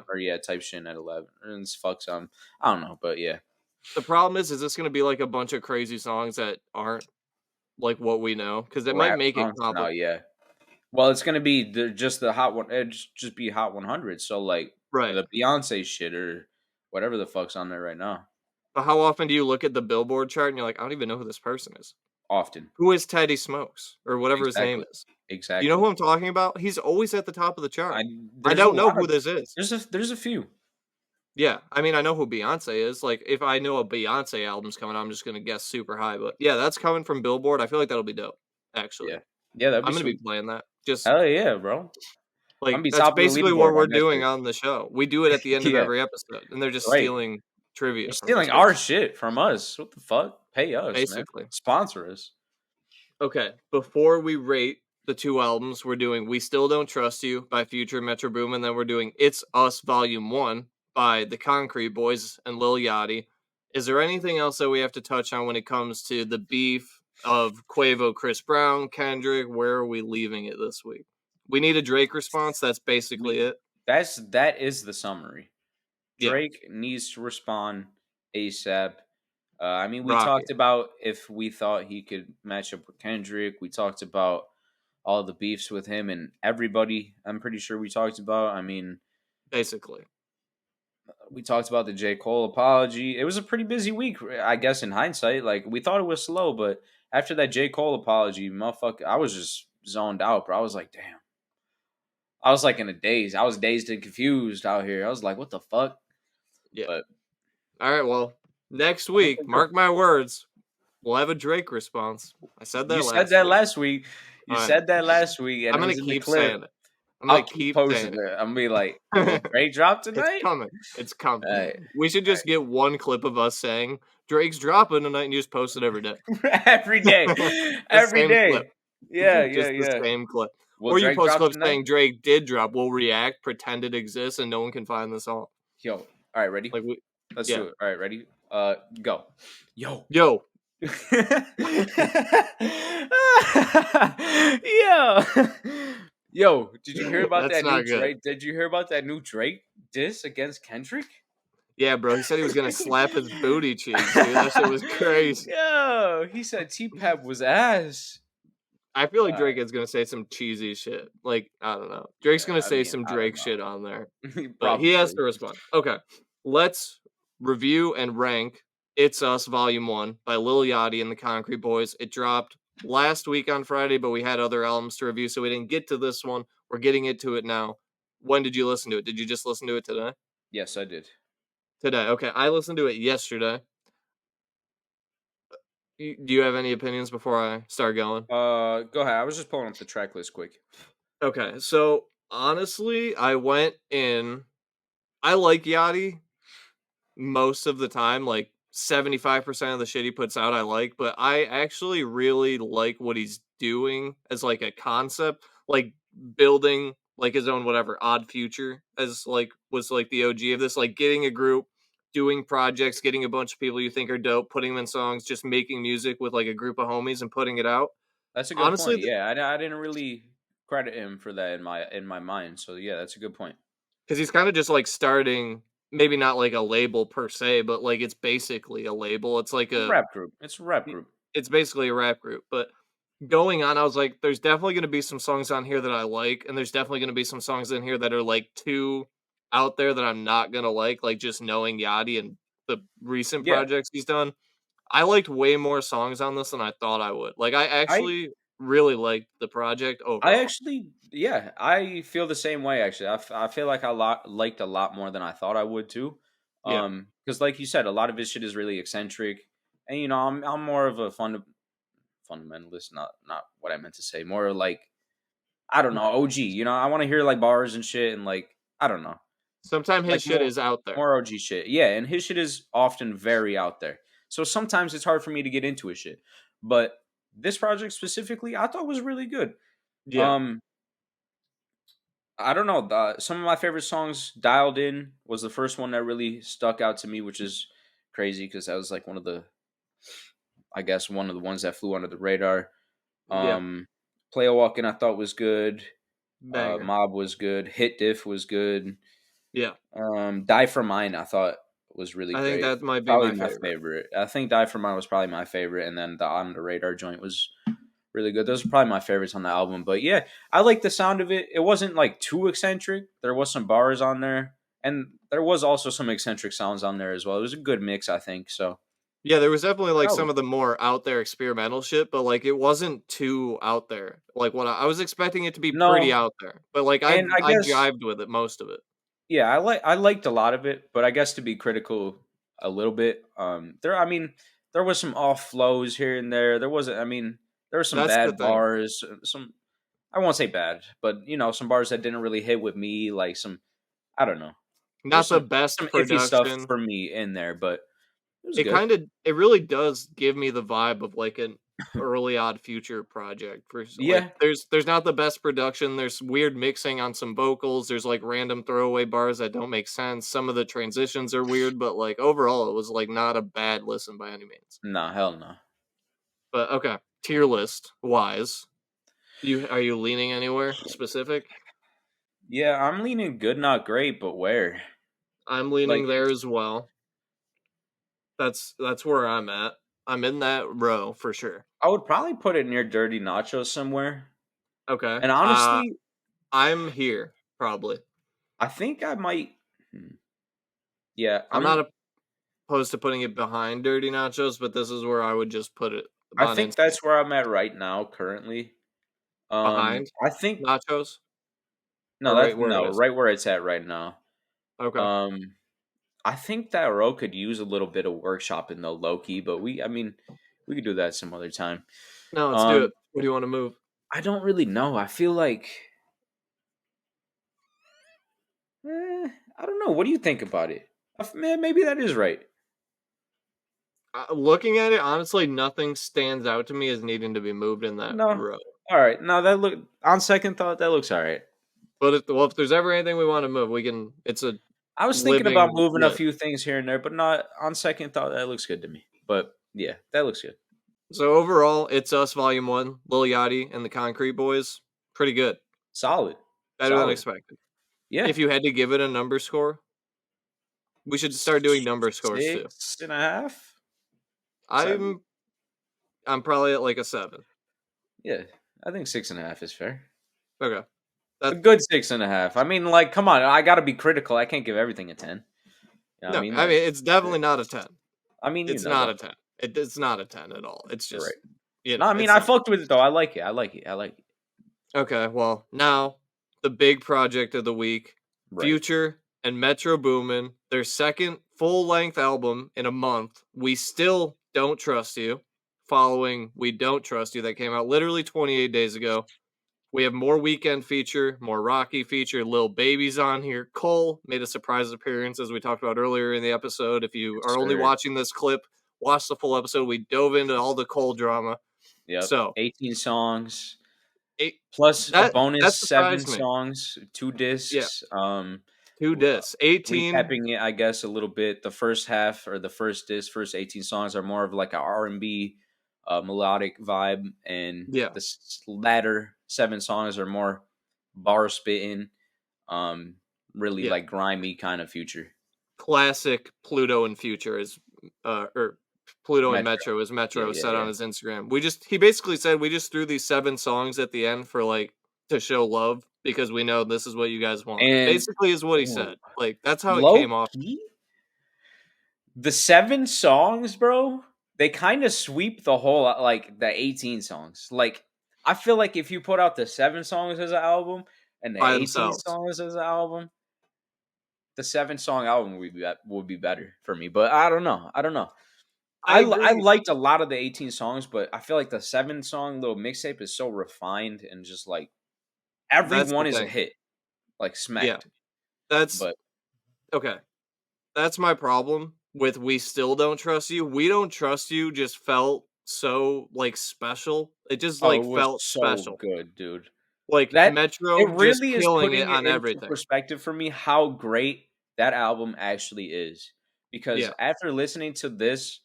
S2: type shit at 11, and fuck some. I don't know, but yeah.
S1: The problem is this going to be like a bunch of crazy songs that aren't like what we know? Because it might make it complicated.
S2: Yeah. Well, it's going to be just the hot one. It'd just be Hot 100. So like the Beyonce shit or whatever the fuck's on there right now.
S1: But how often do you look at the Billboard chart and you're like, I don't even know who this person is?
S2: Often.
S1: Who is Teddy Smokes or whatever his name is?
S2: Exactly.
S1: You know who I'm talking about? He's always at the top of the chart. I don't know who this is.
S2: There's a few.
S1: Yeah, I mean, I know who Beyonce is. Like, if I know a Beyonce album's coming, I'm just gonna guess super high. But yeah, that's coming from Billboard. I feel like that'll be dope. Actually,
S2: yeah,
S1: I'm gonna be playing that. Just
S2: hell yeah, bro.
S1: Like that's basically what we're doing on the show. We do it at the end of every episode, and they're just stealing trivia.
S2: They're stealing our shit from us. What the fuck? Pay us,
S1: basically.
S2: Man. Sponsor us.
S1: Okay, before we rate the two albums, we're doing "We Still Don't Trust You" by Future Metro Boomin, and then we're doing "It's Us Volume 1" by the Concrete Boys and Lil Yachty. Is there anything else that we have to touch on when it comes to the beef of Quavo, Chris Brown, Kendrick? Where are we leaving it this week? We need a Drake response. That's basically it.
S2: That is the summary. Drake needs to respond ASAP. I mean, we talked about if we thought he could match up with Kendrick. We talked about all the beefs with him and everybody. I'm pretty sure we talked about. I mean,
S1: basically.
S2: We talked about the J. Cole apology. It was a pretty busy week, I guess, in hindsight. Like, we thought it was slow, but after that J. Cole apology, motherfucker, I was just zoned out, bro. I was like, damn. I was like in a daze. I was dazed and confused out here. I was like, what the fuck?
S1: Yeah. But, all right, well, next week, mark my words, we'll have a Drake response. I said that last week.
S2: You said that last week. You said that last week. And
S1: I'm going to keep saying it.
S2: I'll keep posting it. I'm gonna be like, Drake dropped tonight?
S1: It's coming. It's coming. Right. We should just get one clip of us saying, Drake's dropping tonight, and you just post it every day.
S2: Every day. Every day.
S1: Clip.
S2: Yeah,
S1: just the same clip. Or you post clips saying Drake did drop. We'll react, pretend it exists, and no one can find the song.
S2: Yo, all right, ready?
S1: Like
S2: Let's do it. All right, ready? Go. Yo.
S1: Yo.
S2: Yo, did you hear about
S1: That's
S2: that new
S1: not good.
S2: Drake? Did you hear about that new Drake diss against Kendrick?
S1: Yeah, bro. He said he was gonna slap his booty cheeks, dude. That shit was crazy.
S2: Yo, he said T-Pap was ass.
S1: I feel like Drake is gonna say some cheesy shit. Like, I don't know. Drake's gonna say some Drake shit on there. But he has to respond. Okay. Let's review and rank It's Us Volume 1 by Lil Yachty and the Concrete Boys. It dropped last week on Friday, but we had other albums to review, so we didn't get to this one. We're getting into it now. When did you listen to it? Did you just listen to it today?
S2: Yes, I did.
S1: Today. Okay. I listened to it yesterday. Do you have any opinions before I start going?
S2: Go ahead. I was just pulling up the track list quick.
S1: Okay, so honestly, I went in. I like Yachty most of the time. Like 75% of the shit he puts out, I like. But I actually really like what he's doing as like a concept, like building like his own whatever odd future as like was like the OG of this, like getting a group, doing projects, getting a bunch of people you think are dope, putting them in songs, just making music with like a group of homies and putting it out.
S2: That's a good point. Yeah, I didn't really credit him for that in my mind. So yeah, that's a good point.
S1: Because he's kind of just like starting, maybe not like a label per se, but like it's basically a label. It's like a
S2: rap group. It's a rap group.
S1: It's basically a rap group. But going on, I was like, there's definitely going to be some songs on here that I like, and there's definitely going to be some songs in here that are like too out there that I'm not going to like just knowing Yachty and the recent projects he's done. I liked way more songs on this than I thought I would. Like, I actually really liked the project overall.
S2: I feel the same way, actually. I feel like I liked a lot more than I thought I would, too. Because like you said, a lot of his shit is really eccentric. And, you know, I'm more of a fundamentalist, not what I meant to say. More like, I don't know, OG. You know, I want to hear, like, bars and shit and, like, I don't know.
S1: Sometimes his shit is out there.
S2: More OG shit. Yeah, and his shit is often very out there. So sometimes it's hard for me to get into his shit. But this project specifically, I thought was really good. Yeah. I don't know. Some of my favorite songs, Dialed In, was the first one that really stuck out to me, which is crazy because that was like one of the ones that flew under the radar. Play a Walkin' I thought was good. Mob was good. Hit Diff was good.
S1: Yeah.
S2: Die For Mine I thought was really great. I
S1: think that might be
S2: probably my favorite. I think Die For Mine was probably my favorite, and then the On the Radar joint was really good. Those are probably my favorites on the album. But yeah, I like the sound of it. It wasn't like too eccentric. There was some bars on there, and there was also some eccentric sounds on there as well. It was a good mix, I think. So
S1: yeah, there was definitely like some of the more out there experimental shit, but like it wasn't too out there. Like what I was expecting it to be pretty out there, but like I jived with it most of it.
S2: Yeah, I liked a lot of it, but I guess to be critical a little bit, there was some off flows here and there. There were some bad bars. Some, I won't say bad, but you know, some bars that didn't really hit with me. Like some, I don't know,
S1: not the best production
S2: stuff for me in there, but
S1: it really does give me the vibe of like an early Odd Future project. Like, there's not the best production. There's weird mixing on some vocals. There's like random throwaway bars that don't make sense. Some of the transitions are weird, but like overall, it was like not a bad listen by any means.
S2: Nah, hell no.
S1: But okay, tier list wise, are you leaning anywhere specific?
S2: Yeah, I'm leaning good, not great, but where?
S1: I'm leaning there as well. That's where I'm at. I'm in that row for sure.
S2: I would probably put it near Dirty Nachos somewhere.
S1: Okay.
S2: And honestly,
S1: I'm here probably.
S2: I think I might. Yeah,
S1: I'm not opposed to putting it behind Dirty Nachos, but this is where I would just put it.
S2: I think that's where I'm at right now, currently.
S1: Behind?
S2: I think
S1: Nachos.
S2: No, that's right where it's at right now.
S1: Okay.
S2: I think that row could use a little bit of workshopping though, low key, but we could do that some other time.
S1: No, let's do it. What do you want to move?
S2: I don't really know. I feel like I don't know. What do you think about it? Man, maybe that is right.
S1: Looking at it, honestly, nothing stands out to me as needing to be moved in that row.
S2: All right. Now on second thought, that looks all right.
S1: But if there's ever anything we want to move, we can.
S2: I was thinking about moving a few things here and there, but not on second thought. That looks good to me. But yeah, that looks good.
S1: So overall, It's Us Volume 1, Lil Yachty and the Concrete Boys, pretty good.
S2: Solid.
S1: Better than expected. Yeah. If you had to give it a number score, we should start doing number scores too.
S2: 6.5?
S1: I'm probably at like a 7.
S2: Yeah, I think 6.5 is fair.
S1: Okay.
S2: That's a good 6.5. I mean, like, come on, I gotta be critical. I can't give everything a 10.
S1: You know no, I mean, it's definitely not a 10.
S2: I mean,
S1: it's not a 10. It's not a 10 at all. It's just,
S2: right. No, I mean, I fucked with it though. I like it.
S1: Okay, well, now the big project of the week, Future and Metro Boomin, their second full-length album in a month. We Still Don't Trust You, following We Don't Trust You, that came out literally 28 days ago. We have more Weekend feature, more Rocky feature, Lil Baby's on here. Cole made a surprise appearance, as we talked about earlier in the episode. If you are only watching this clip, watch the full episode. We dove into all the Cole drama.
S2: Yeah, so 18 songs. Plus a bonus 7 songs, 2 discs. Yeah.
S1: 2 discs. 18.
S2: Recapping it, I guess, a little bit. The first half or the first disc, first 18 songs are more of like an R&B melodic vibe, and the latter 7 songs are more bar spitting, really like grimy kind of Future.
S1: Classic Pluto and Future is, or Pluto and Metro, as Metro said on his Instagram. He basically said we just threw these 7 songs at the end for like to show love because we know this is what you guys want. And basically is what he said. Like that's how it came off.
S2: The 7 songs, bro, they kind of sweep the whole, like the 18 songs. Like I feel like if you put out the 7 songs as an album and the 18 songs as an album, the 7-song album would be better for me. But I don't know. I liked a lot of the 18 songs, but I feel like the 7-song little mixtape is so refined and just like every one is a hit, like smacked.
S1: Yeah. Okay. That's my problem with We Still Don't Trust You. We Don't Trust You just felt so like special. It just felt
S2: so
S1: special.
S2: Good, dude.
S1: Like that Metro, it really just killing is putting it on everything.
S2: Perspective for me, how great that album actually is. Because after listening to this,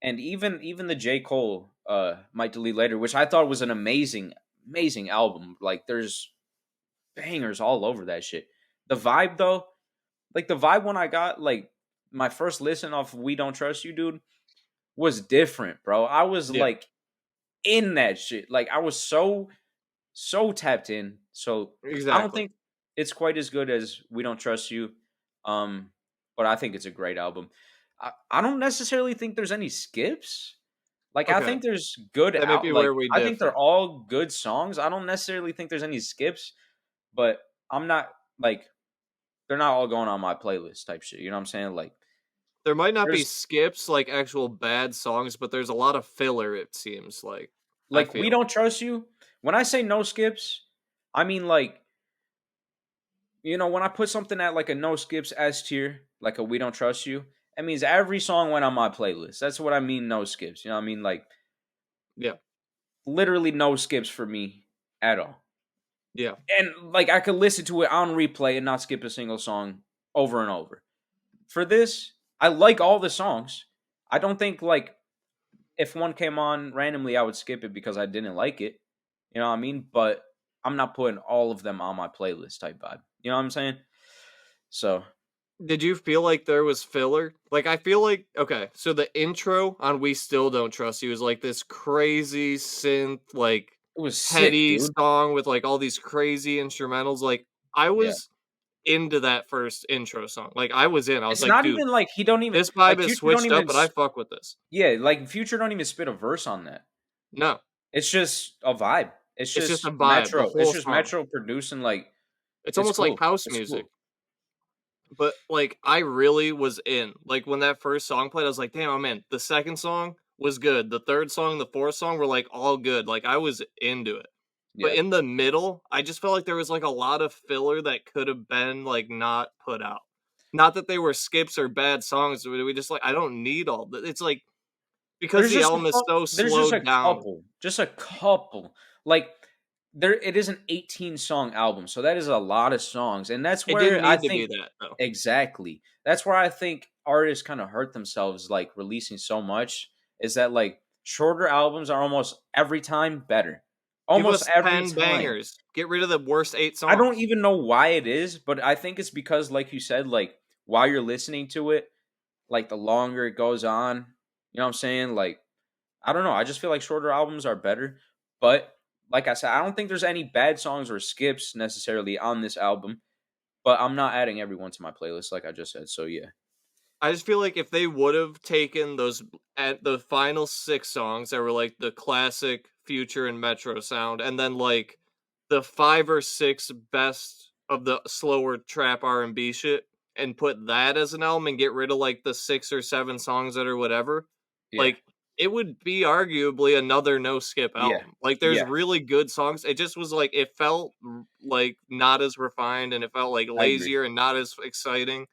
S2: and even the J. Cole Might Delete Later, which I thought was an amazing album. Like there's bangers all over that shit. The vibe though, like the vibe when I got like my first listen off We Don't Trust You, dude, was different, bro. I was like in that shit. Like I was so tapped in. So I don't think it's quite as good as We Don't Trust You. But I think it's a great album. I don't necessarily think there's any skips. Like I think there's good.
S1: That may be where we
S2: I think they're all good songs. I don't necessarily think there's any skips, but I'm not like they're not all going on my playlist type shit. You know what I'm saying? Like
S1: there might not be skips, like actual bad songs, but there's a lot of filler. It seems like
S2: We Don't Trust You. When I say no skips, I mean like, you know, when I put something at like a no skips S tier, like a We Don't Trust You, that means every song went on my playlist. That's what I mean, no skips. You know what I mean? Like, literally no skips for me at all.
S1: Yeah.
S2: And like I could listen to it on replay and not skip a single song over and over. For this, I like all the songs. I don't think like if one came on randomly, I would skip it because I didn't like it. You know what I mean? But I'm not putting all of them on my playlist type vibe. You know what I'm saying? So.
S1: Did you feel like there was filler? Like, I feel like, okay, so the intro on We Still Don't Trust You is like this crazy synth, like,
S2: it was
S1: heady
S2: sick,
S1: song with like all these crazy instrumentals. Like, I was into that first intro song. Like, I was in. I was
S2: it's
S1: like,
S2: not
S1: dude,
S2: even like he don't even.
S1: This vibe is switched up, but I fuck with this.
S2: Yeah, like Future don't even spit a verse on that.
S1: No,
S2: it's just a vibe. It's just
S1: a vibe.
S2: Metro. It's just Metro producing like.
S1: It's almost cool. Like house music. Cool. But like I really was in. Like when that first song played, I was like, damn, I'm in. The second song was good. The third song, the fourth song were like all good. Like I was into it. Yeah. But in the middle, I just felt like there was like a lot of filler that could have been like not put out. Not that they were skips or bad songs. We just like I don't need all that. It's like because the album is so slowed down.
S2: Just a couple. Like it is an 18-song album, so that is a lot of songs, and that's where
S1: it didn't need
S2: I
S1: to
S2: think
S1: be that though.
S2: Exactly. That's where I think artists kind of hurt themselves, like releasing so much. Is that like shorter albums are almost every time better, almost
S1: Give us
S2: every
S1: 10
S2: time.
S1: bangers. Get rid of the worst 8 songs.
S2: I don't even know why it is, but I think it's because, like you said, like while you're listening to it, like the longer it goes on, you know what I'm saying? Like, I don't know. I just feel like shorter albums are better. But like I said, I don't think there's any bad songs or skips necessarily on this album. But I'm not adding everyone to my playlist, like I just said. So yeah.
S1: I just feel like if they would have taken those at the final 6 songs that were like the classic Future and Metro sound, and then like the 5 or 6 best of the slower trap R&B shit, and put that as an album, and get rid of like the 6 or 7 songs that are whatever, like it would be arguably another no skip album. Like there's really good songs. It just was like it felt like not as refined, and it felt like lazier and not as exciting.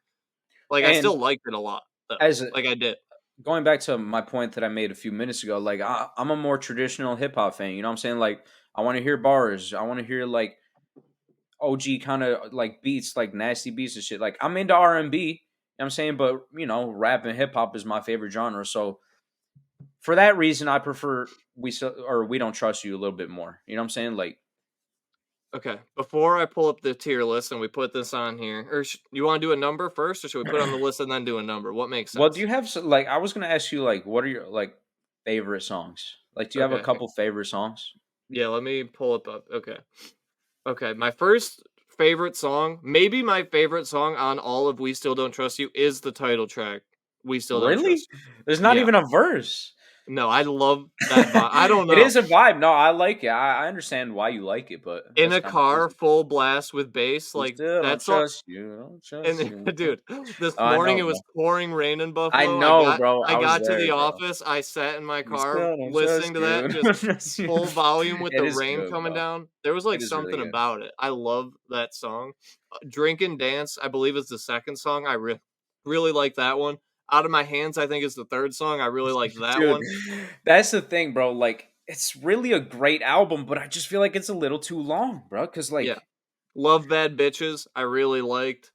S1: Like, I still liked it a lot, though. Like, I did.
S2: Going back to my point that I made a few minutes ago, like, I'm a more traditional hip-hop fan, you know what I'm saying? Like, I want to hear bars. I want to hear, like, OG kind of, like, beats, like, nasty beats and shit. Like, I'm into R&B, you know what I'm saying? But, you know, rap and hip-hop is my favorite genre. So, for that reason, I prefer We Don't Trust You a little bit more. You know what I'm saying? Like,
S1: okay, before I pull up the tier list and we put this on here, or you want to do a number first, or should we put it on the list and then do a number? What makes sense?
S2: Well, do you have, like, I was going to ask you, like, what are your, like, favorite songs? Like, do you have a couple favorite songs?
S1: Yeah, let me pull it up. Okay, my first favorite song, maybe my favorite song on all of We Still Don't Trust You, is the title track, We Still Don't Trust You.
S2: There's not even a verse.
S1: No, I love that vibe. I don't know.
S2: It is a vibe. No, I like it. I understand why you like it, but
S1: in a car, full blast with bass, like that's all.
S2: Trust you. Don't trust
S1: you. Dude, this morning it was pouring rain in Buffalo.
S2: I know, bro.
S1: I got to the office. I sat in my car listening to that, just full volume with the rain coming down. There was like something really about it. I love that song. Drink and Dance, I believe, is the second song. I really like that one. Out of My Hands, I think, is the third song. I really like that one.
S2: That's the thing, bro. Like, it's really a great album, but I just feel like it's a little too long, bro. Because, like... Yeah.
S1: Love Bad Bitches, I really liked.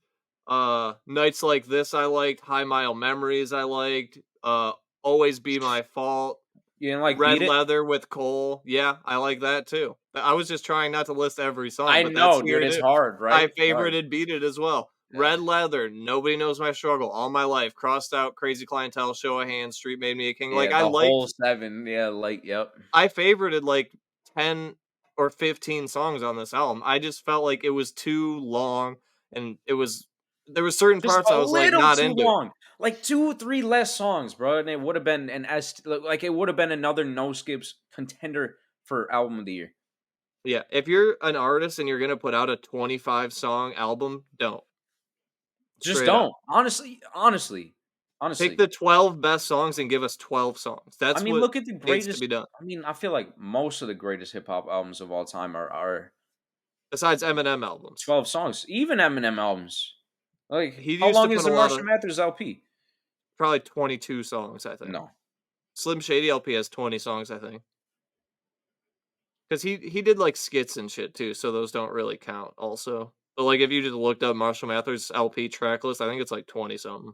S1: Nights Like This, I liked. High Mile Memories, I liked. Always Be My Fault.
S2: You didn't like
S1: Red Leather with Cole. Yeah, I like that, too. I was just trying not to list every song.
S2: I know, dude. It's hard, right?
S1: I favorited Beat It as well. Yeah. Red Leather, Nobody Knows My Struggle, All My Life, Crossed Out, Crazy Clientele, Show of Hands, Street Made Me a King. Like, I liked
S2: whole 7. Yeah, like, yep.
S1: I favorited like 10 or 15 songs on this album. I just felt like it was too long, and there was certain parts I was like not into. Long.
S2: Like 2 or 3 less songs, bro, and it would have been it would have been another no skips contender for album of the year.
S1: Yeah, if you're an artist and you're gonna put out a 25 song album, don't.
S2: Just don't. Honestly.
S1: Take the 12 best songs and give us 12 songs. That's
S2: look at the greatest
S1: needs to be done.
S2: I feel like most of the greatest hip hop albums of all time are
S1: besides Eminem albums.
S2: 12 songs. Even Eminem albums. Like, how long is the Marshall Mathers LP?
S1: Probably 22 songs, I think.
S2: No.
S1: Slim Shady LP has 20 songs, I think. Because he did like skits and shit too, so those don't really count also. But like if you just looked up Marshall Mathers LP track list, I think it's like 20 something.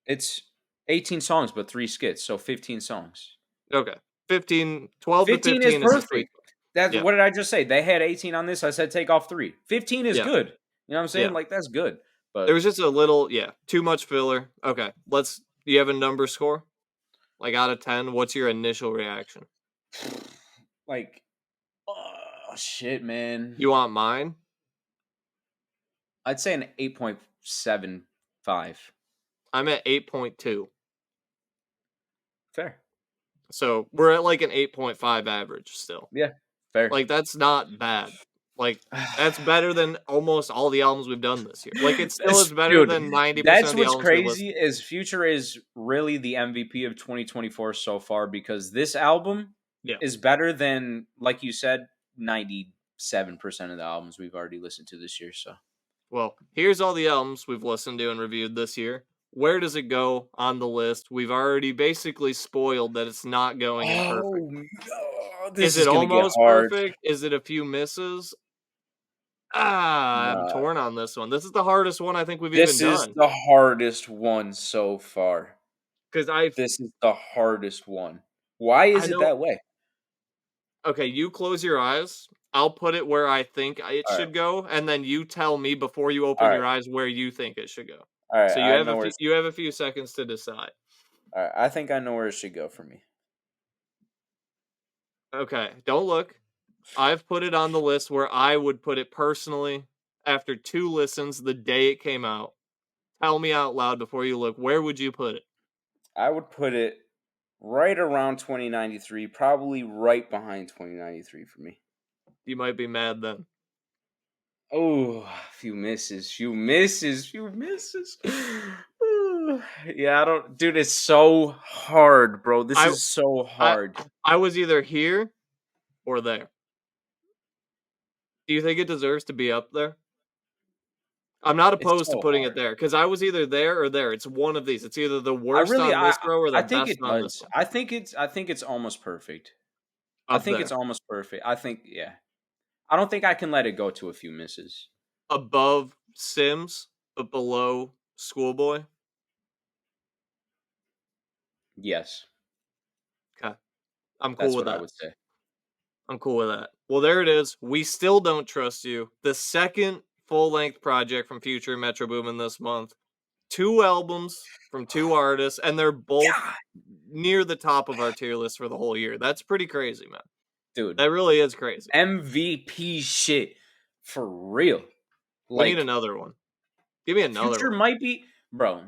S2: It's 18 songs, but 3 skits, so 15 songs.
S1: Okay. 12 to 15
S2: is perfect. What did I just say? They had 18 on this. I said take off 3. 15 is good. You know what I'm saying? Like, that's good. But
S1: there was just a little, too much filler. Okay. Do you have a number score? Like out of 10, what's your initial reaction?
S2: Like, oh, shit, man.
S1: You want mine?
S2: I'd say an 8.75.
S1: I'm at 8.2.
S2: Fair.
S1: So we're at like an 8.5 average still.
S2: Yeah, fair.
S1: Like, that's not bad. Like, that's better than almost all the albums we've done this year. Like, it still is better than 90% of the albums.
S2: That's what's crazy is Future is really the MVP of 2024 so far, because this album is better than, like you said, 97% of the albums we've already listened to this year. So,
S1: well, here's all the albums we've listened to and reviewed this year. Where does it go on the list? We've already basically spoiled that it's not going in perfect. Is it almost perfect? Is it a few misses? I'm torn on this one. This is the hardest one I think we've even done.
S2: This is the hardest one so far. This is the hardest one. Why is it that way?
S1: Okay, you close your eyes. I'll put it where I think it should go, and then you tell me before you open your eyes where you think it should go.
S2: All right,
S1: so you have a few seconds to decide.
S2: All right, I think I know where it should go for me.
S1: Okay, don't look. I've put it on the list where I would put it personally after 2 listens the day it came out. Tell me out loud before you look. Where would you put it?
S2: I would put it right around 2093, probably right behind 2093 for me.
S1: You might be mad then.
S2: Oh, few misses. Yeah, I don't... Dude, it's so hard, bro. This is so hard.
S1: I was either here or there. Do you think it deserves to be up there? I'm not opposed to putting it there, because I was either there or there. It's one of these. It's either the worst on this row or the best on this one.
S2: I think it's almost perfect. It's almost perfect. Yeah. I don't think I can let it go to a few misses.
S1: Above Sims, but below Schoolboy?
S2: Yes.
S1: Okay. I'm cool with that.
S2: I would say.
S1: I'm cool with that. Well, there it is. We Still Don't Trust You. The second full-length project from Future Metro Boomin this month. 2 albums from 2 artists, and they're both near the top of our tier list for the whole year. That's pretty crazy, man.
S2: Dude.
S1: That really is crazy.
S2: MVP shit. For real.
S1: We need another one. Give me another
S2: Future
S1: one.
S2: Might be... Bro,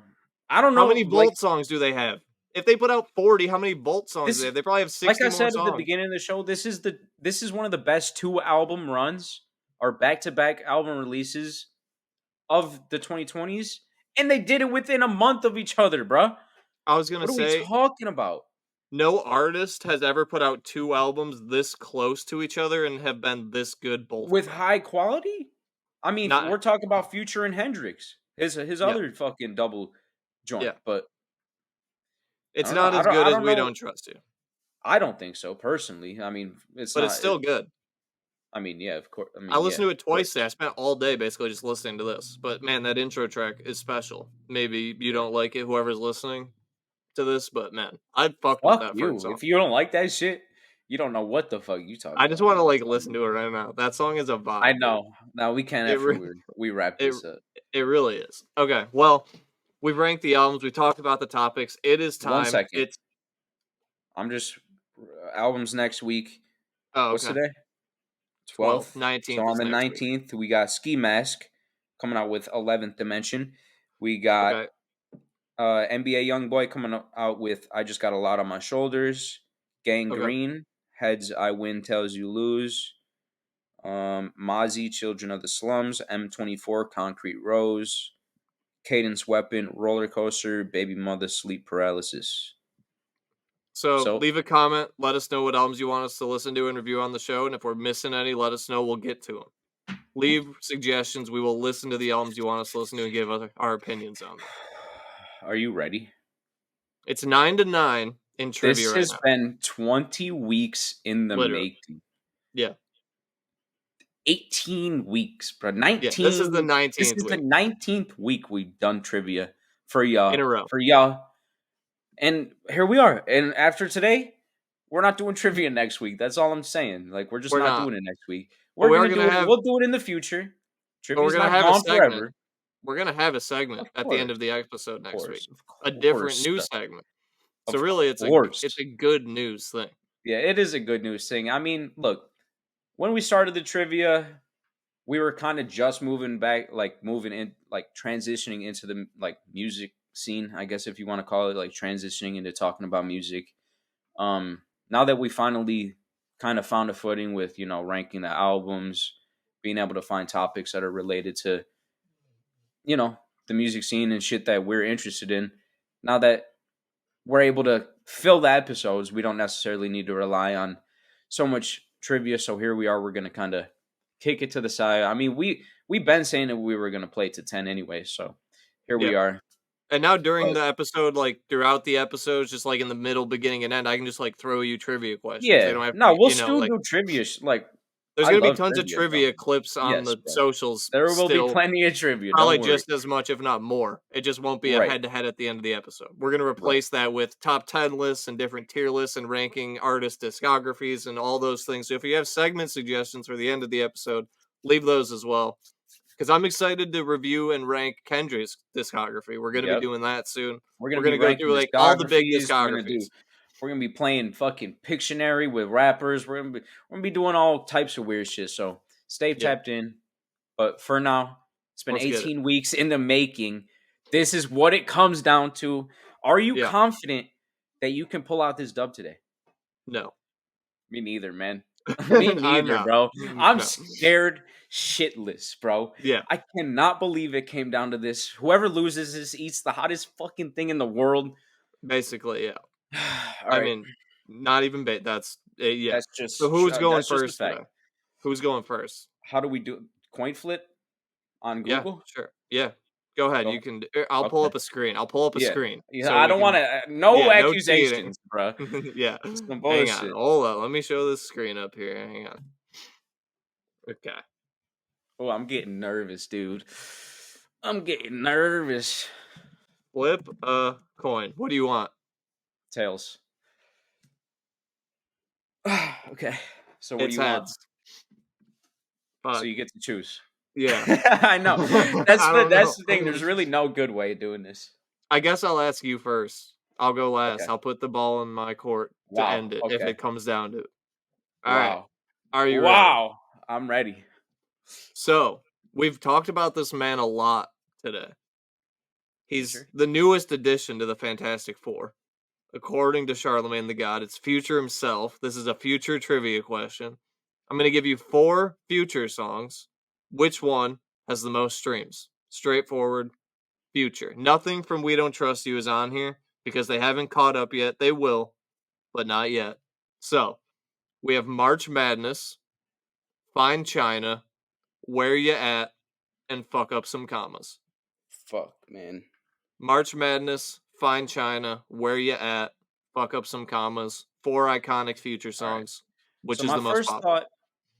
S2: I don't know.
S1: How many Volt songs do they have? If they put out 40, how many Volt songs do they have? They probably have 60 more songs.
S2: Like I said at the beginning of the show, this is one of the best 2 album runs or back-to-back album releases of the 2020s, and they did it within a month of each other, bro.
S1: I was gonna say,
S2: what are we talking about?
S1: No artist has ever put out 2 albums this close to each other and have been this good both
S2: with high quality. I mean, we're talking about Future and Hendrix, his other fucking double joint, but
S1: it's not as good as We Don't Trust You.
S2: I don't think so, personally. I mean,
S1: it's still good.
S2: I mean, yeah, of course.
S1: I listened to it twice today. I spent all day basically just listening to this. But man, that intro track is special. Maybe you don't like it, whoever's listening to this, but man, I'd fuck with that first song.
S2: If you don't like that shit, you don't know what the fuck you talking about.
S1: I just want to listen to it right now. That song is a vibe.
S2: I know. Now we can't after we wrap this up.
S1: It really is. Okay, well, we've ranked the albums. We talked about the topics. It is time.
S2: 1 second. I'm just albums next week.
S1: Oh, okay.
S2: What's today?
S1: 12th. 19th.
S2: So on the 19th, we got Ski Mask coming out with 11th Dimension. We got NBA Youngboy coming out with I Just Got a Lot on My Shoulders. Gangrene, Heads I Win, Tails You Lose. Mozzie, Children of the Slums. M24, Concrete Rose. Cadence Weapon, Roller Coaster. Baby Mother, Sleep Paralysis.
S1: So leave a comment. Let us know what albums you want us to listen to and review on the show. And if we're missing any, let us know. We'll get to them. Leave suggestions. We will listen to the albums you want us to listen to and give our opinions on them.
S2: Are you ready?
S1: It's 9-9 in trivia right now. This has
S2: been 20 weeks in the making.
S1: Yeah.
S2: 18 weeks, bro. 19.
S1: Yeah, this is the 19th
S2: This is the 19th week we've done trivia for y'all.
S1: In a row.
S2: For y'all. And here we are. And after today, we're not doing trivia next week. That's all I'm saying. Like, we're just not doing it next week. We'll do it in the future. Trivia's not gone forever.
S1: We're going to have a segment at the end of the episode next week. A different news segment. So really, it's a good news thing.
S2: Yeah, it is a good news thing. I mean, look, when we started the trivia, we were kind of just moving in, transitioning into the music scene, I guess, if you want to call it, transitioning into talking about music. Now that we finally kind of found a footing with, ranking the albums, being able to find topics that are related to, the music scene and shit that we're interested in. Now that we're able to fill the episodes, we don't necessarily need to rely on so much trivia. So here we are. We're going to kind of kick it to the side. I mean, we've been saying that we were going to play it to 10 anyway. So here we are.
S1: And now during the episode, like throughout the episodes, just like in the middle, beginning, and end, I can just like throw you trivia questions.
S2: Yeah,
S1: they don't have
S2: no,
S1: to,
S2: we'll
S1: you know,
S2: still
S1: like
S2: do trivia. Like,
S1: there's
S2: I
S1: gonna be
S2: love
S1: tons of trivia clips on
S2: Yes,
S1: the
S2: bro.
S1: socials.
S2: There will be
S1: still,
S2: plenty of trivia.
S1: probably
S2: Don't worry.
S1: just as much, if not more. It just won't be a
S2: Right.
S1: head-to-head at the end of the episode. We're gonna replace that with top 10 lists and different tier lists and ranking artist discographies and all those things. So if you have segment suggestions for the end of the episode, leave those as well. Because I'm excited to review and rank Kendrick's discography. We're gonna be doing that soon.
S2: We're gonna go through
S1: like all the big
S2: discographies. We're gonna be playing fucking Pictionary with rappers. We're gonna be doing all types of weird shit. So stay tapped in. But for now, it's been 18 weeks in the making. This is what it comes down to. Are you confident that you can pull out this dub today?
S1: No.
S2: Me neither, man. Me neither, bro. I'm scared shitless, bro.
S1: Yeah.
S2: I cannot believe it came down to this. Whoever loses this eats the hottest fucking thing in the world.
S1: Basically, yeah. I mean, not even that's yeah.
S2: That's just
S1: so who's going first today? Who's going first?
S2: How do we do it? Coin flip on Google?
S1: Yeah, sure. Yeah. Go ahead. You can. I'll pull up a screen. I'll pull up a screen.
S2: Yeah, so I don't want to. No accusations, bro.
S1: Yeah. Hang on. Hold on. Let me show this screen up here. Hang on. Okay.
S2: Oh, I'm getting nervous, dude. I'm getting nervous.
S1: Flip a coin. What do you want?
S2: Tails. Okay. So what
S1: it's
S2: do you
S1: heads.
S2: want? So you get to choose.
S1: Yeah.
S2: I know. That's the thing. There's really no good way of doing this.
S1: I guess I'll ask you first. I'll go last. Okay. I'll put the ball in my court to end it if it comes down to it. All right. Are you ready?
S2: I'm ready.
S1: So, we've talked about this man a lot today. He's the newest addition to the Fantastic Four. According to Charlemagne the God, it's Future himself. This is a Future trivia question. I'm going to give you 4 Future songs. Which one has the most streams? Straightforward. Future. Nothing from We Don't Trust You is on here because they haven't caught up yet. They will, but not yet. So, we have March Madness, Fine China, Where Ya At, and Fuck Up Some Commas.
S2: Fuck, man.
S1: March Madness, Fine China, Where Ya At, Fuck Up Some Commas. 4 iconic Future songs, which is the most popular.
S2: My first thought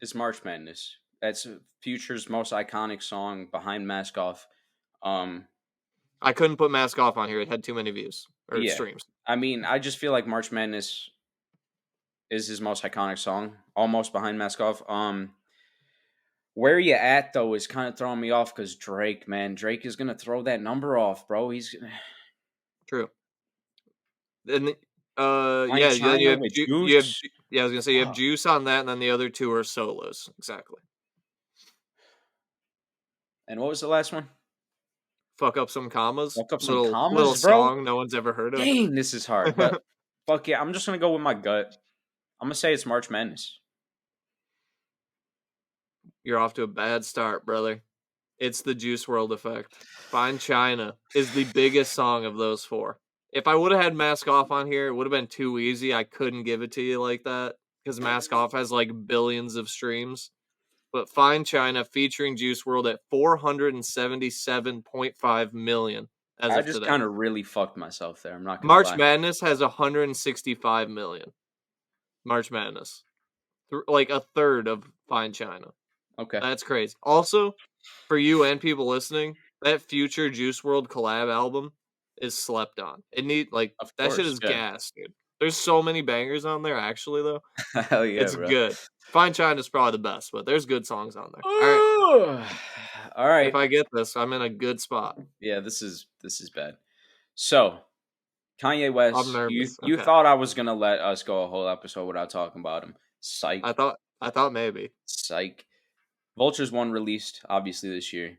S2: is March Madness. That's Future's most iconic song behind Mask Off.
S1: I couldn't put Mask Off on here. It had too many views or streams.
S2: I mean, I just feel like March Madness is his most iconic song, almost behind Mask Off. Where You At, though, is kind of throwing me off because Drake is going to throw that number off, bro. He's
S1: True. Then, you have I was going to say you have Juice on that, and then the other 2 are solos. Exactly.
S2: And what was the last one?
S1: Fuck Up Some Commas.
S2: Fuck Up Some Commas,
S1: little
S2: bro.
S1: Song no one's ever heard of.
S2: Dang, this is hard. But fuck yeah, I'm just going to go with my gut. I'm going to say it's March Madness.
S1: You're off to a bad start, brother. It's the Juice WRLD effect. Fine China is the biggest song of those 4. If I would have had Mask Off on here, it would have been too easy. I couldn't give it to you like that because Mask Off has like billions of streams. But Fine China featuring Juice WRLD at 477.5 million as of today. I
S2: just kind of really fucked myself there. I'm not gonna
S1: March
S2: lie.
S1: Madness has 165 million. March Madness. Like a third of Fine China.
S2: Okay.
S1: That's crazy. Also, for you and people listening, that Future Juice WRLD collab album is slept on. It that shit is gas, dude. There's so many bangers on there, actually, though.
S2: Hell yeah,
S1: it's
S2: bro.
S1: good. Fine China's probably the best, but there's good songs on there.
S2: All right.
S1: If I get this, I'm in a good spot.
S2: Yeah, this is bad. So, Kanye West,
S1: I'm nervous.
S2: You thought I was gonna let us go a whole episode without talking about him. Psych.
S1: I thought maybe.
S2: Psych. Vultures 1 released, obviously, this year.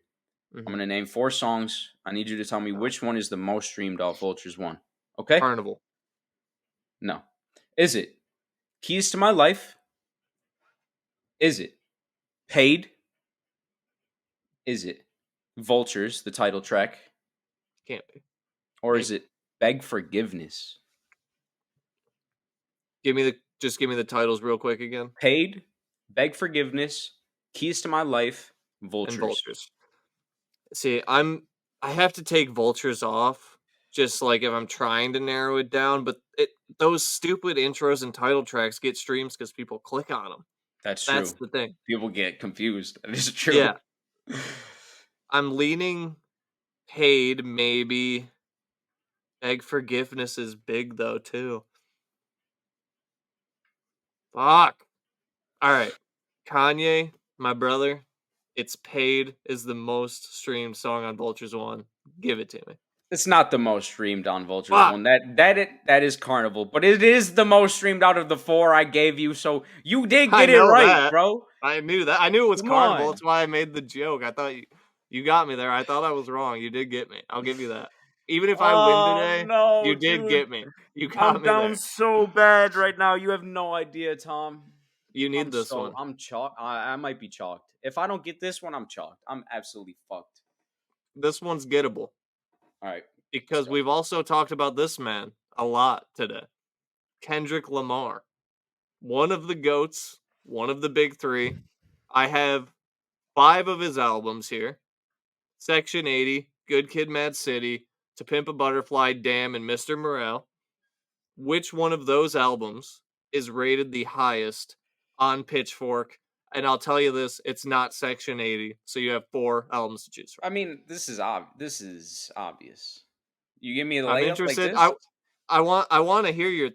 S2: I'm going to name 4 songs. I need you to tell me which one is the most streamed off Vultures 1. Okay?
S1: Carnival.
S2: No. Is it Keys to My Life? Is it Paid? Is it Vultures, the title track?
S1: Can't be.
S2: Or is it Beg Forgiveness?
S1: Give me the titles real quick again.
S2: Paid, Beg Forgiveness, Keys to My Life, Vultures.
S1: And Vultures. See, I have to take Vultures off Just like if I'm trying to narrow it down, but those stupid intros and title tracks get streams because people click on them.
S2: That's true.
S1: That's the thing.
S2: People get confused. That is true.
S1: Yeah. I'm leaning Paid, maybe. Egg Forgiveness is big, though, too. Fuck. All right. Kanye, my brother, It's Paid is the most streamed song on Vultures One. Give it to me.
S2: It's not the most streamed on Vultures One. That is Carnival, but it is the most streamed out of the 4 I gave you. So you did get it right, bro.
S1: I knew that. I knew it was Carnival. That's why I made the joke. I thought you got me there. I thought I was wrong. You did get me. I'll give you that. Even if I win today, you did get me. You got me there.
S2: I'm down so bad right now. You have no idea, Tom.
S1: You need this one.
S2: I'm chalked. I might be chalked. If I don't get this one, I'm chalked. I'm absolutely fucked.
S1: This one's gettable.
S2: All right.
S1: Because we've also talked about this man a lot today. Kendrick Lamar. One of the GOATs. One of the big 3. I have 5 of his albums here. Section 80, Good Kid, Mad City, To Pimp a Butterfly, Damn, and Mr. Morale. Which one of those albums is rated the highest on Pitchfork? And I'll tell you this, it's not Section 80, so you have 4 albums to choose from.
S2: I mean, this is obvious. You give me a layup.
S1: I'm interested.
S2: Like this?
S1: I want to hear your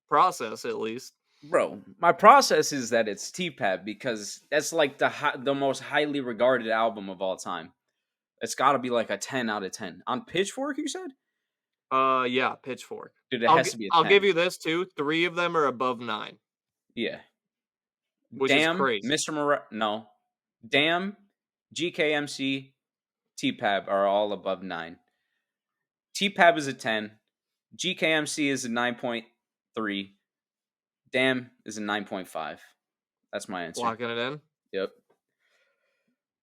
S1: process at least.
S2: Bro, my process is that it's T-Pab because that's like the most highly regarded album of all time. It's got to be like a 10 out of 10. On Pitchfork, you said?
S1: Yeah, Pitchfork.
S2: Dude, it has to be a 10.
S1: I'll give you this too. 3 of them are above 9.
S2: Yeah.
S1: Which is crazy.
S2: Mr. No. Damn, GKMC, T-Pab are all above 9. T-Pab is a 10. GKMC is a 9.3. Damn is a 9.5. That's my answer.
S1: Locking it in?
S2: Yep.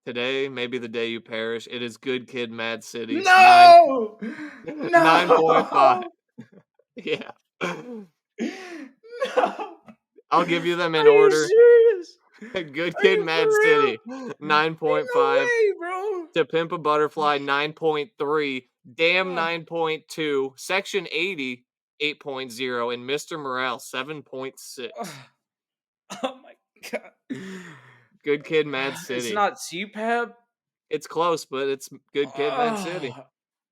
S1: Today, maybe the day you perish. It is Good Kid, Mad City.
S2: No!
S1: 9.5. Yeah.
S2: No!
S1: I'll give you them in order.
S2: Are you serious?
S1: Good Kid, Mad City. 9.5.
S2: No way, bro.
S1: To Pimp a Butterfly, 9.3. Damn, 9.2. Section 80, 8.0. And Mr. Morale, 7.6.
S2: Oh my god.
S1: Good Kid, Mad City.
S2: It's not CPAP.
S1: It's close, but it's Good Kid, Mad City.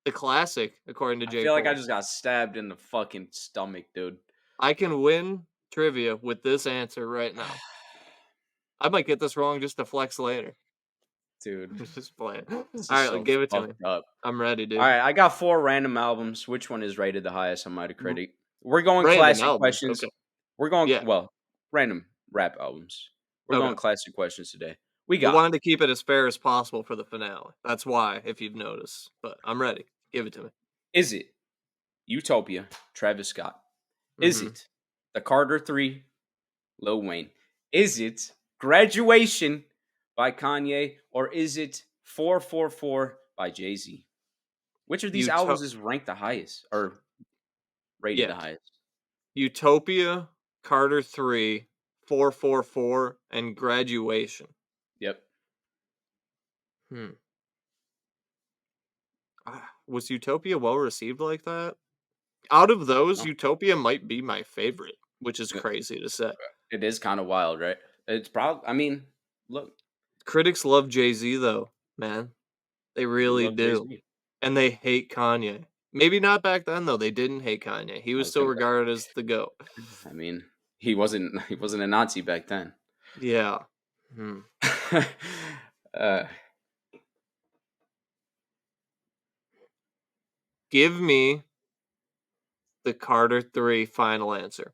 S1: The classic, according to J.
S2: I feel like I just got stabbed in the fucking stomach, dude.
S1: I can win trivia with this answer right now. I might get this wrong just to flex later.
S2: Dude.
S1: Just play it. All right, give it to me.
S2: Up.
S1: I'm ready, dude.
S2: All right, I got 4 random albums. Which one is rated the highest on Metacritic? We're going random classic albums. Questions. Okay. We're going, random rap albums. We're going classic questions today. We
S1: wanted to keep it as fair as possible for the finale. That's why, if you've noticed. But I'm ready. Give it to me.
S2: Is it Utopia, Travis Scott? Is it The Carter 3, Lil Wayne? Is it Graduation by Kanye? Or is it 444 by Jay-Z? Which of these albums is ranked the highest or rated the highest?
S1: Utopia, Carter 3, 444, and Graduation.
S2: Yep.
S1: Was Utopia well received like that? Out of those, Utopia might be my favorite, which is crazy to say.
S2: It is kind of wild, right? It's probably, I mean, look.
S1: Critics love Jay-Z, though, man. They really do. Jay-Z. And they hate Kanye. Maybe not back then, though. They didn't hate Kanye. He was still regarded as the GOAT.
S2: I mean, he wasn't a Nazi back then.
S1: Yeah. Give me the Carter 3 final answer.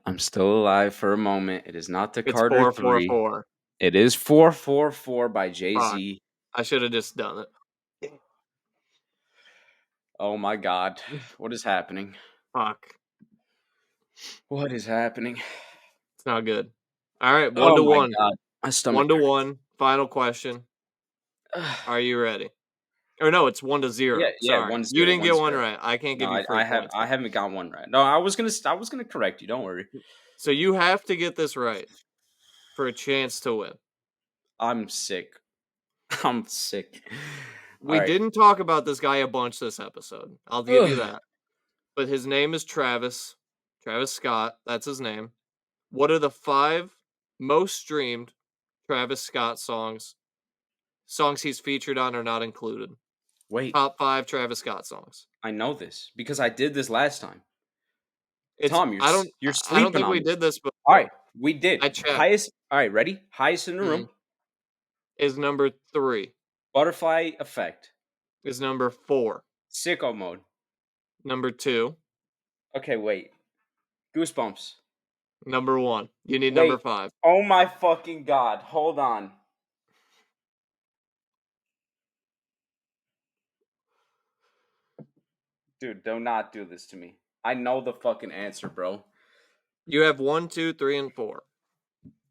S2: I'm still alive for a moment. It is not the Carter 3.
S1: 444.
S2: It is 444 by Jay-Z.
S1: I should have just done it.
S2: Oh my God. What is happening?
S1: Fuck.
S2: What is happening?
S1: It's not good. All right, 1-1.
S2: God. My stomach
S1: 1-1. Final question. Are you ready? Or no, it's 1-0. Yeah, sorry. 1-0. You didn't get one right. I can't give you.
S2: I haven't got one right. No, I was gonna correct you. Don't worry.
S1: So you have to get this right for a chance to win.
S2: I'm sick. I'm sick.
S1: We didn't talk about this guy a bunch this episode. I'll give you that. But his name is Travis Scott. That's his name. What are the 5 most streamed Travis Scott songs? Songs he's featured on or not included.
S2: Wait.
S1: Top 5 Travis Scott songs.
S2: I know this because I did this last time. Tom, you're sleeping.
S1: I don't think we did this before.
S2: All right, we did.
S1: I checked.
S2: Highest. All right, ready? Highest in the room
S1: is number 3.
S2: Butterfly Effect
S1: is number 4.
S2: Sicko Mode.
S1: Number 2.
S2: Okay, wait. Goosebumps.
S1: Number 1. You need number 5.
S2: Oh my fucking god! Hold on. Dude, do not do this to me. I know the fucking answer, bro.
S1: You have 1, 2, 3, and 4.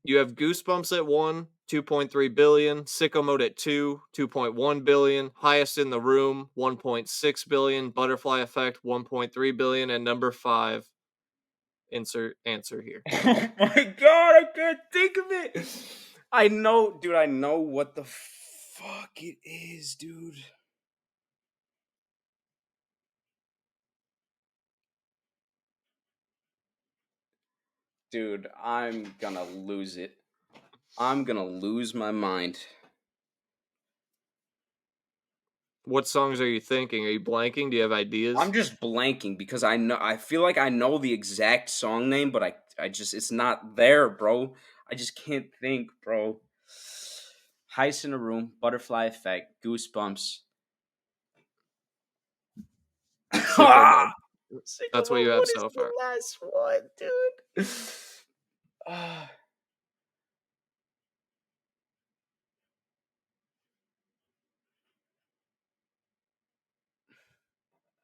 S1: You have Goosebumps at 1, 2.3 billion. Sicko Mode at 2, 2.1 billion. Highest in the Room, 1.6 billion. Butterfly Effect, 1.3 billion. And number 5, insert answer here.
S2: Oh my god, I can't think of it. I know, dude. I know what the fuck it is, dude. Dude, I'm gonna lose it. I'm gonna lose my mind.
S1: What songs are you thinking? Are you blanking? Do you have ideas?
S2: I'm just blanking because I feel like I know the exact song name, but I just, it's not there, bro. I just can't think, bro. Heist in a Room, Butterfly Effect, Goosebumps.
S1: That's what you have so far.
S2: The last one, dude.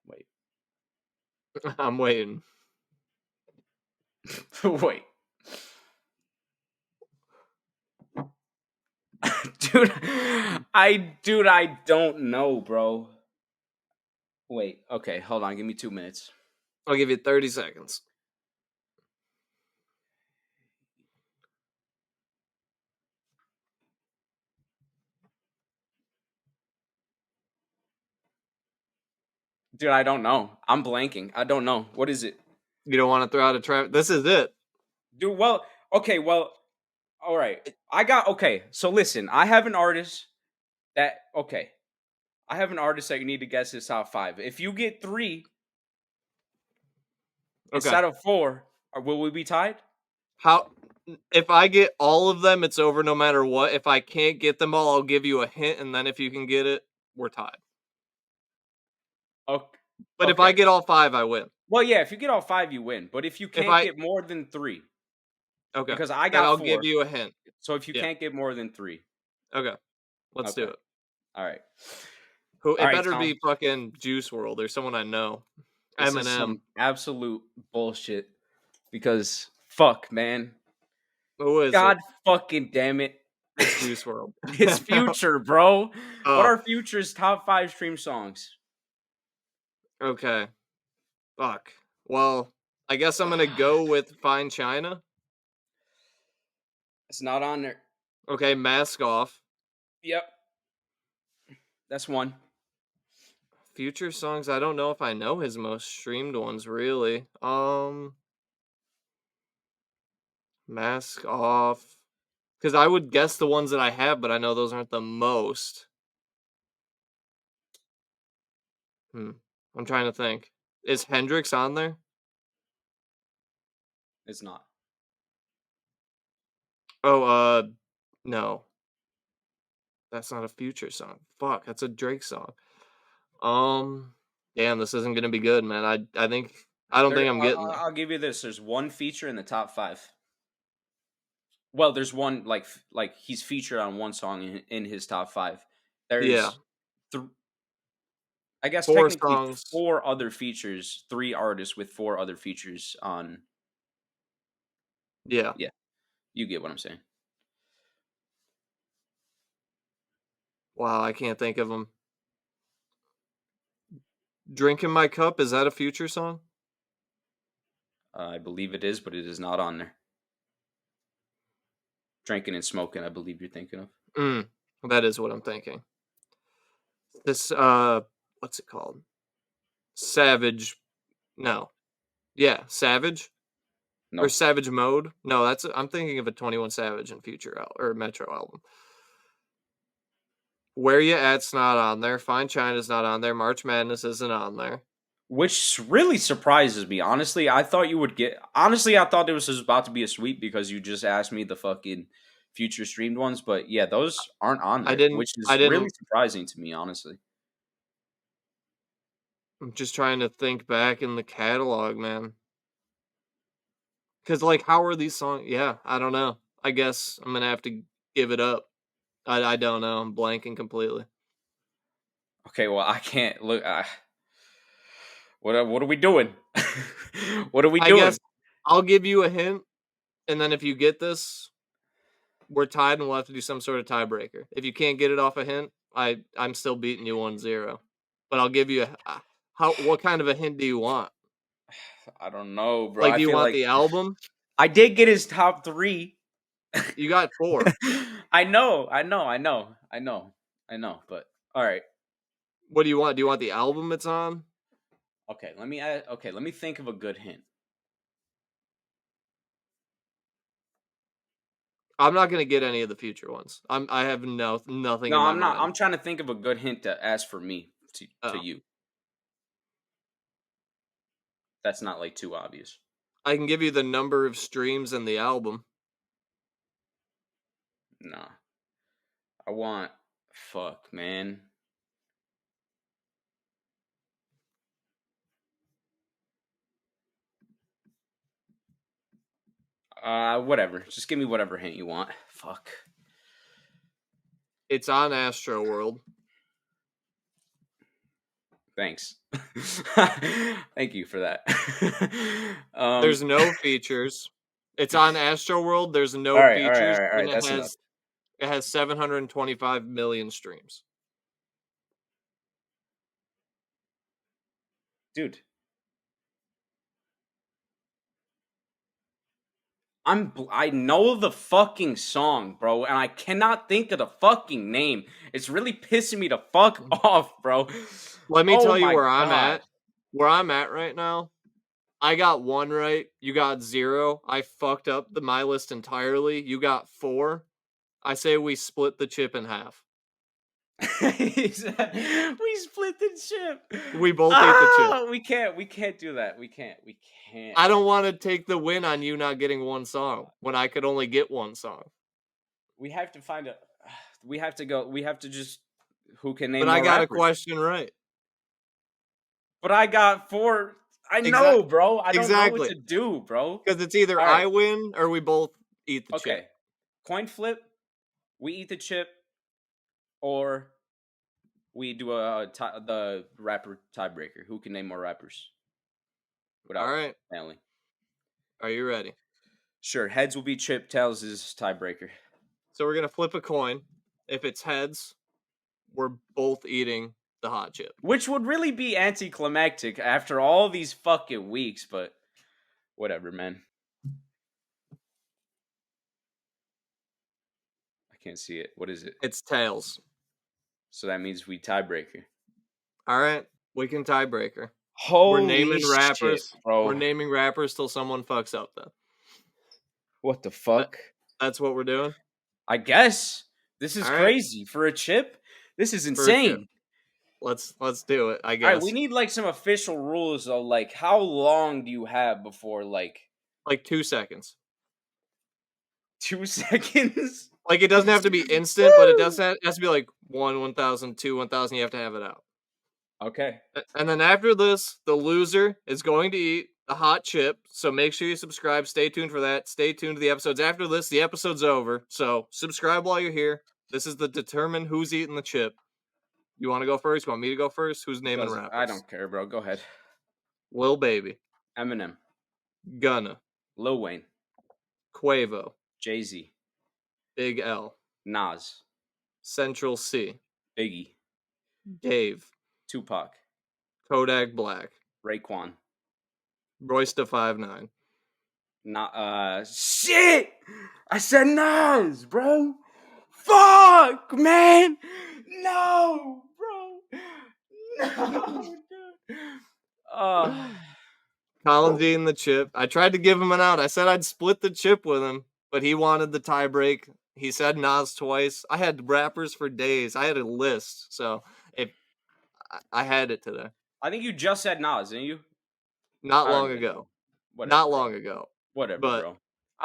S2: Wait.
S1: I'm waiting.
S2: Wait. Dude, I don't know, bro. Wait, okay, hold on, give me 2 minutes.
S1: I'll give you 30 seconds.
S2: Dude, I don't know. I'm blanking. I don't know. What is it?
S1: You don't want to throw out a trap? This is it.
S2: Dude, well, all right. So listen, I have an artist that you need to guess his top 5. If you get 3 instead of 4, will we be tied?
S1: If I get all of them, it's over no matter what. If I can't get them all, I'll give you a hint, and then if you can get it, we're tied.
S2: Okay.
S1: But if I get all 5, I win.
S2: Well, yeah, if you get all 5, you win. But if you can't get more than 3.
S1: Okay.
S2: Because I got 4.
S1: I'll give you a hint.
S2: So if you can't get more than 3.
S1: Okay. Let's do it.
S2: All right.
S1: It better be fucking Juice WRLD or someone I know.
S2: This Eminem. Is some absolute bullshit. Because fuck, man.
S1: Who is
S2: God fucking damn it.
S1: It's Juice WRLD.
S2: It's Future, bro. What are Future's top 5 stream songs?
S1: Okay. Fuck. Well, I guess I'm gonna go with Fine China.
S2: It's not on there.
S1: Okay, Mask Off.
S2: Yep. That's one.
S1: Future songs, I don't know if I know his most streamed ones, really. Mask Off. Because I would guess the ones that I have, but I know those aren't the most. I'm trying to think. Is Hendrix on there?
S2: It's not.
S1: Oh, no. That's not a Future song. Fuck, that's a Drake song. Damn, this isn't gonna be good, man. I don't think I'm getting it.
S2: I'll give you this. There's one feature in the top 5. Well, there's one like he's featured on one song in his top 5. There's I guess
S1: 4
S2: technically
S1: songs.
S2: 4 other features, 3 artists with 4 other features on.
S1: Yeah.
S2: You get what I'm saying.
S1: Wow, I can't think of them. Drinking My Cup, is that a Future song?
S2: I believe it is, but it is not on there. Drinking and Smoking, I believe you're thinking of.
S1: That is what I'm thinking. This what's it called? Savage. No. Yeah, Savage. No. Or Savage Mode. No, I'm thinking of a 21 Savage and Future or Metro album. Where You At's not on there. Fine China's not on there. March Madness isn't on there.
S2: Which really surprises me. Honestly, I thought you would get. Honestly, I thought it was about to be a sweep because you just asked me the fucking future streamed ones. But yeah, those aren't on there, which is really surprising to me, honestly.
S1: I'm just trying to think back in the catalog, man. Because, like, how are these songs? Yeah, I don't know. I guess I'm going to have to give it up. I don't know. I'm blanking completely.
S2: Okay, well, I can't look. What are we doing? What are we doing? I guess
S1: I'll give you a hint, and then if you get this, we're tied, and we'll have to do some sort of tiebreaker. If you can't get it off a hint, I'm still beating you 1-0. But I'll give you what kind of a hint do you want?
S2: I don't know, bro.
S1: Like, do you want the album?
S2: I did get his top 3.
S1: You got 4.
S2: I know. But all right.
S1: What do you want? Do you want the album it's on?
S2: Okay, let me think of a good hint.
S1: I'm not gonna get any of the future ones. I have nothing.
S2: No, I'm not. I'm trying to think of a good hint to ask for me to you. That's not like too obvious.
S1: I can give you the number of streams in the album.
S2: Nah. I want fuck, man. Whatever. Just give me whatever hint you want. Fuck.
S1: It's on Astroworld.
S2: Thanks. Thank you for that.
S1: There's no features. It's on Astroworld. There's no features.
S2: All right.
S1: It has 725 million streams.
S2: Dude. I know the fucking song, bro, and I cannot think of the fucking name. It's really pissing me the fuck off, bro.
S1: Let me tell you where I'm at. Where I'm at right now, I got 1 right. You got 0. I fucked up my list entirely. You got 4. I say we split the chip in half.
S2: We split the chip.
S1: We both ate the chip.
S2: We can't do that. We can't.
S1: I don't want to take the win on you not getting 1 song when I could only get 1 song.
S2: We have to find we have to just who can name.
S1: But I got a question right.
S2: But I got 4. I know, bro. I don't know what to do, bro.
S1: Because it's either I win or we both eat the chip.
S2: Okay. Coin flip. We eat the chip. Or we do the rapper tiebreaker. Who can name more rappers?
S1: All right.
S2: Family.
S1: Are you ready?
S2: Sure. Heads will be Chip. Tails is tiebreaker.
S1: So we're going to flip a coin. If it's heads, we're both eating the hot chip.
S2: Which would really be anticlimactic after all these fucking weeks, but whatever, man. I can't see it. What is it?
S1: It's tails.
S2: So that means we tiebreaker.
S1: All right. We can tiebreaker.
S2: Holy
S1: We're naming rappers,
S2: shit, bro.
S1: We're naming rappers till someone fucks up, then.
S2: What the fuck?
S1: That's what we're doing?
S2: I guess. This is crazy. For a chip? This is insane.
S1: Let's do it, I guess.
S2: All right, we need, like, some official rules, though. Like, how long do you have before, like...
S1: Like 2 seconds.
S2: 2 seconds?
S1: Like, it doesn't have to be instant, but it has to be, like, 1,000, 2, 1,000. You have to have it out.
S2: Okay.
S1: And then after this, the loser is going to eat a hot chip. So make sure you subscribe. Stay tuned for that. Stay tuned to the episodes. After this, the episode's over. So subscribe while you're here. This is the determine who's eating the chip. You want to go first? You want me to go first? Who's naming rappers?
S2: I don't care, bro. Go ahead.
S1: Lil Baby.
S2: Eminem.
S1: Gunna.
S2: Lil Wayne.
S1: Quavo.
S2: Jay-Z.
S1: Big L.
S2: Nas.
S1: Central C.
S2: Biggie.
S1: Dave.
S2: Tupac.
S1: Kodak Black.
S2: Raekwon.
S1: Royce da 5'9".
S2: Shit! I said Nas, bro. Fuck, man. No, bro.
S1: Colin's eating the chip. I tried to give him an out. I said I'd split the chip with him, but he wanted the tie break. He said Nas twice. I had rappers for days. I had a list, so I had it today.
S2: I think you just said Nas, didn't you?
S1: Not long ago.
S2: Whatever,
S1: Not
S2: bro.
S1: long ago.
S2: Whatever,
S1: but
S2: bro.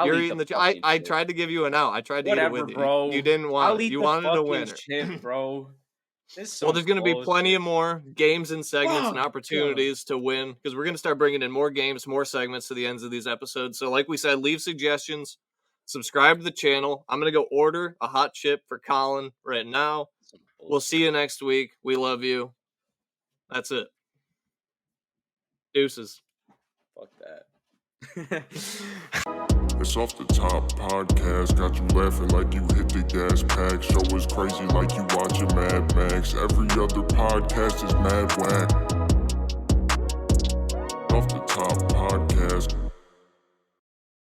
S1: You're eating the chip. I tried to give you an out. I tried to eat it with you.
S2: Bro.
S1: You didn't want it. You wanted a winner.
S2: Chip, bro.
S1: Well, there's going to be plenty of more games and segments and opportunities to win because we're going to start bringing in more games, more segments to the ends of these episodes. So like we said, leave suggestions, subscribe to the channel. I'm going to go order a hot chip for Colin right now. We'll see you next week. We love you. That's it. Deuces.
S2: Fuck that.
S6: It's Off the Top podcast, got you laughing like you hit the gas pack. Show is crazy like you watching Mad Max. Every other podcast is mad whack.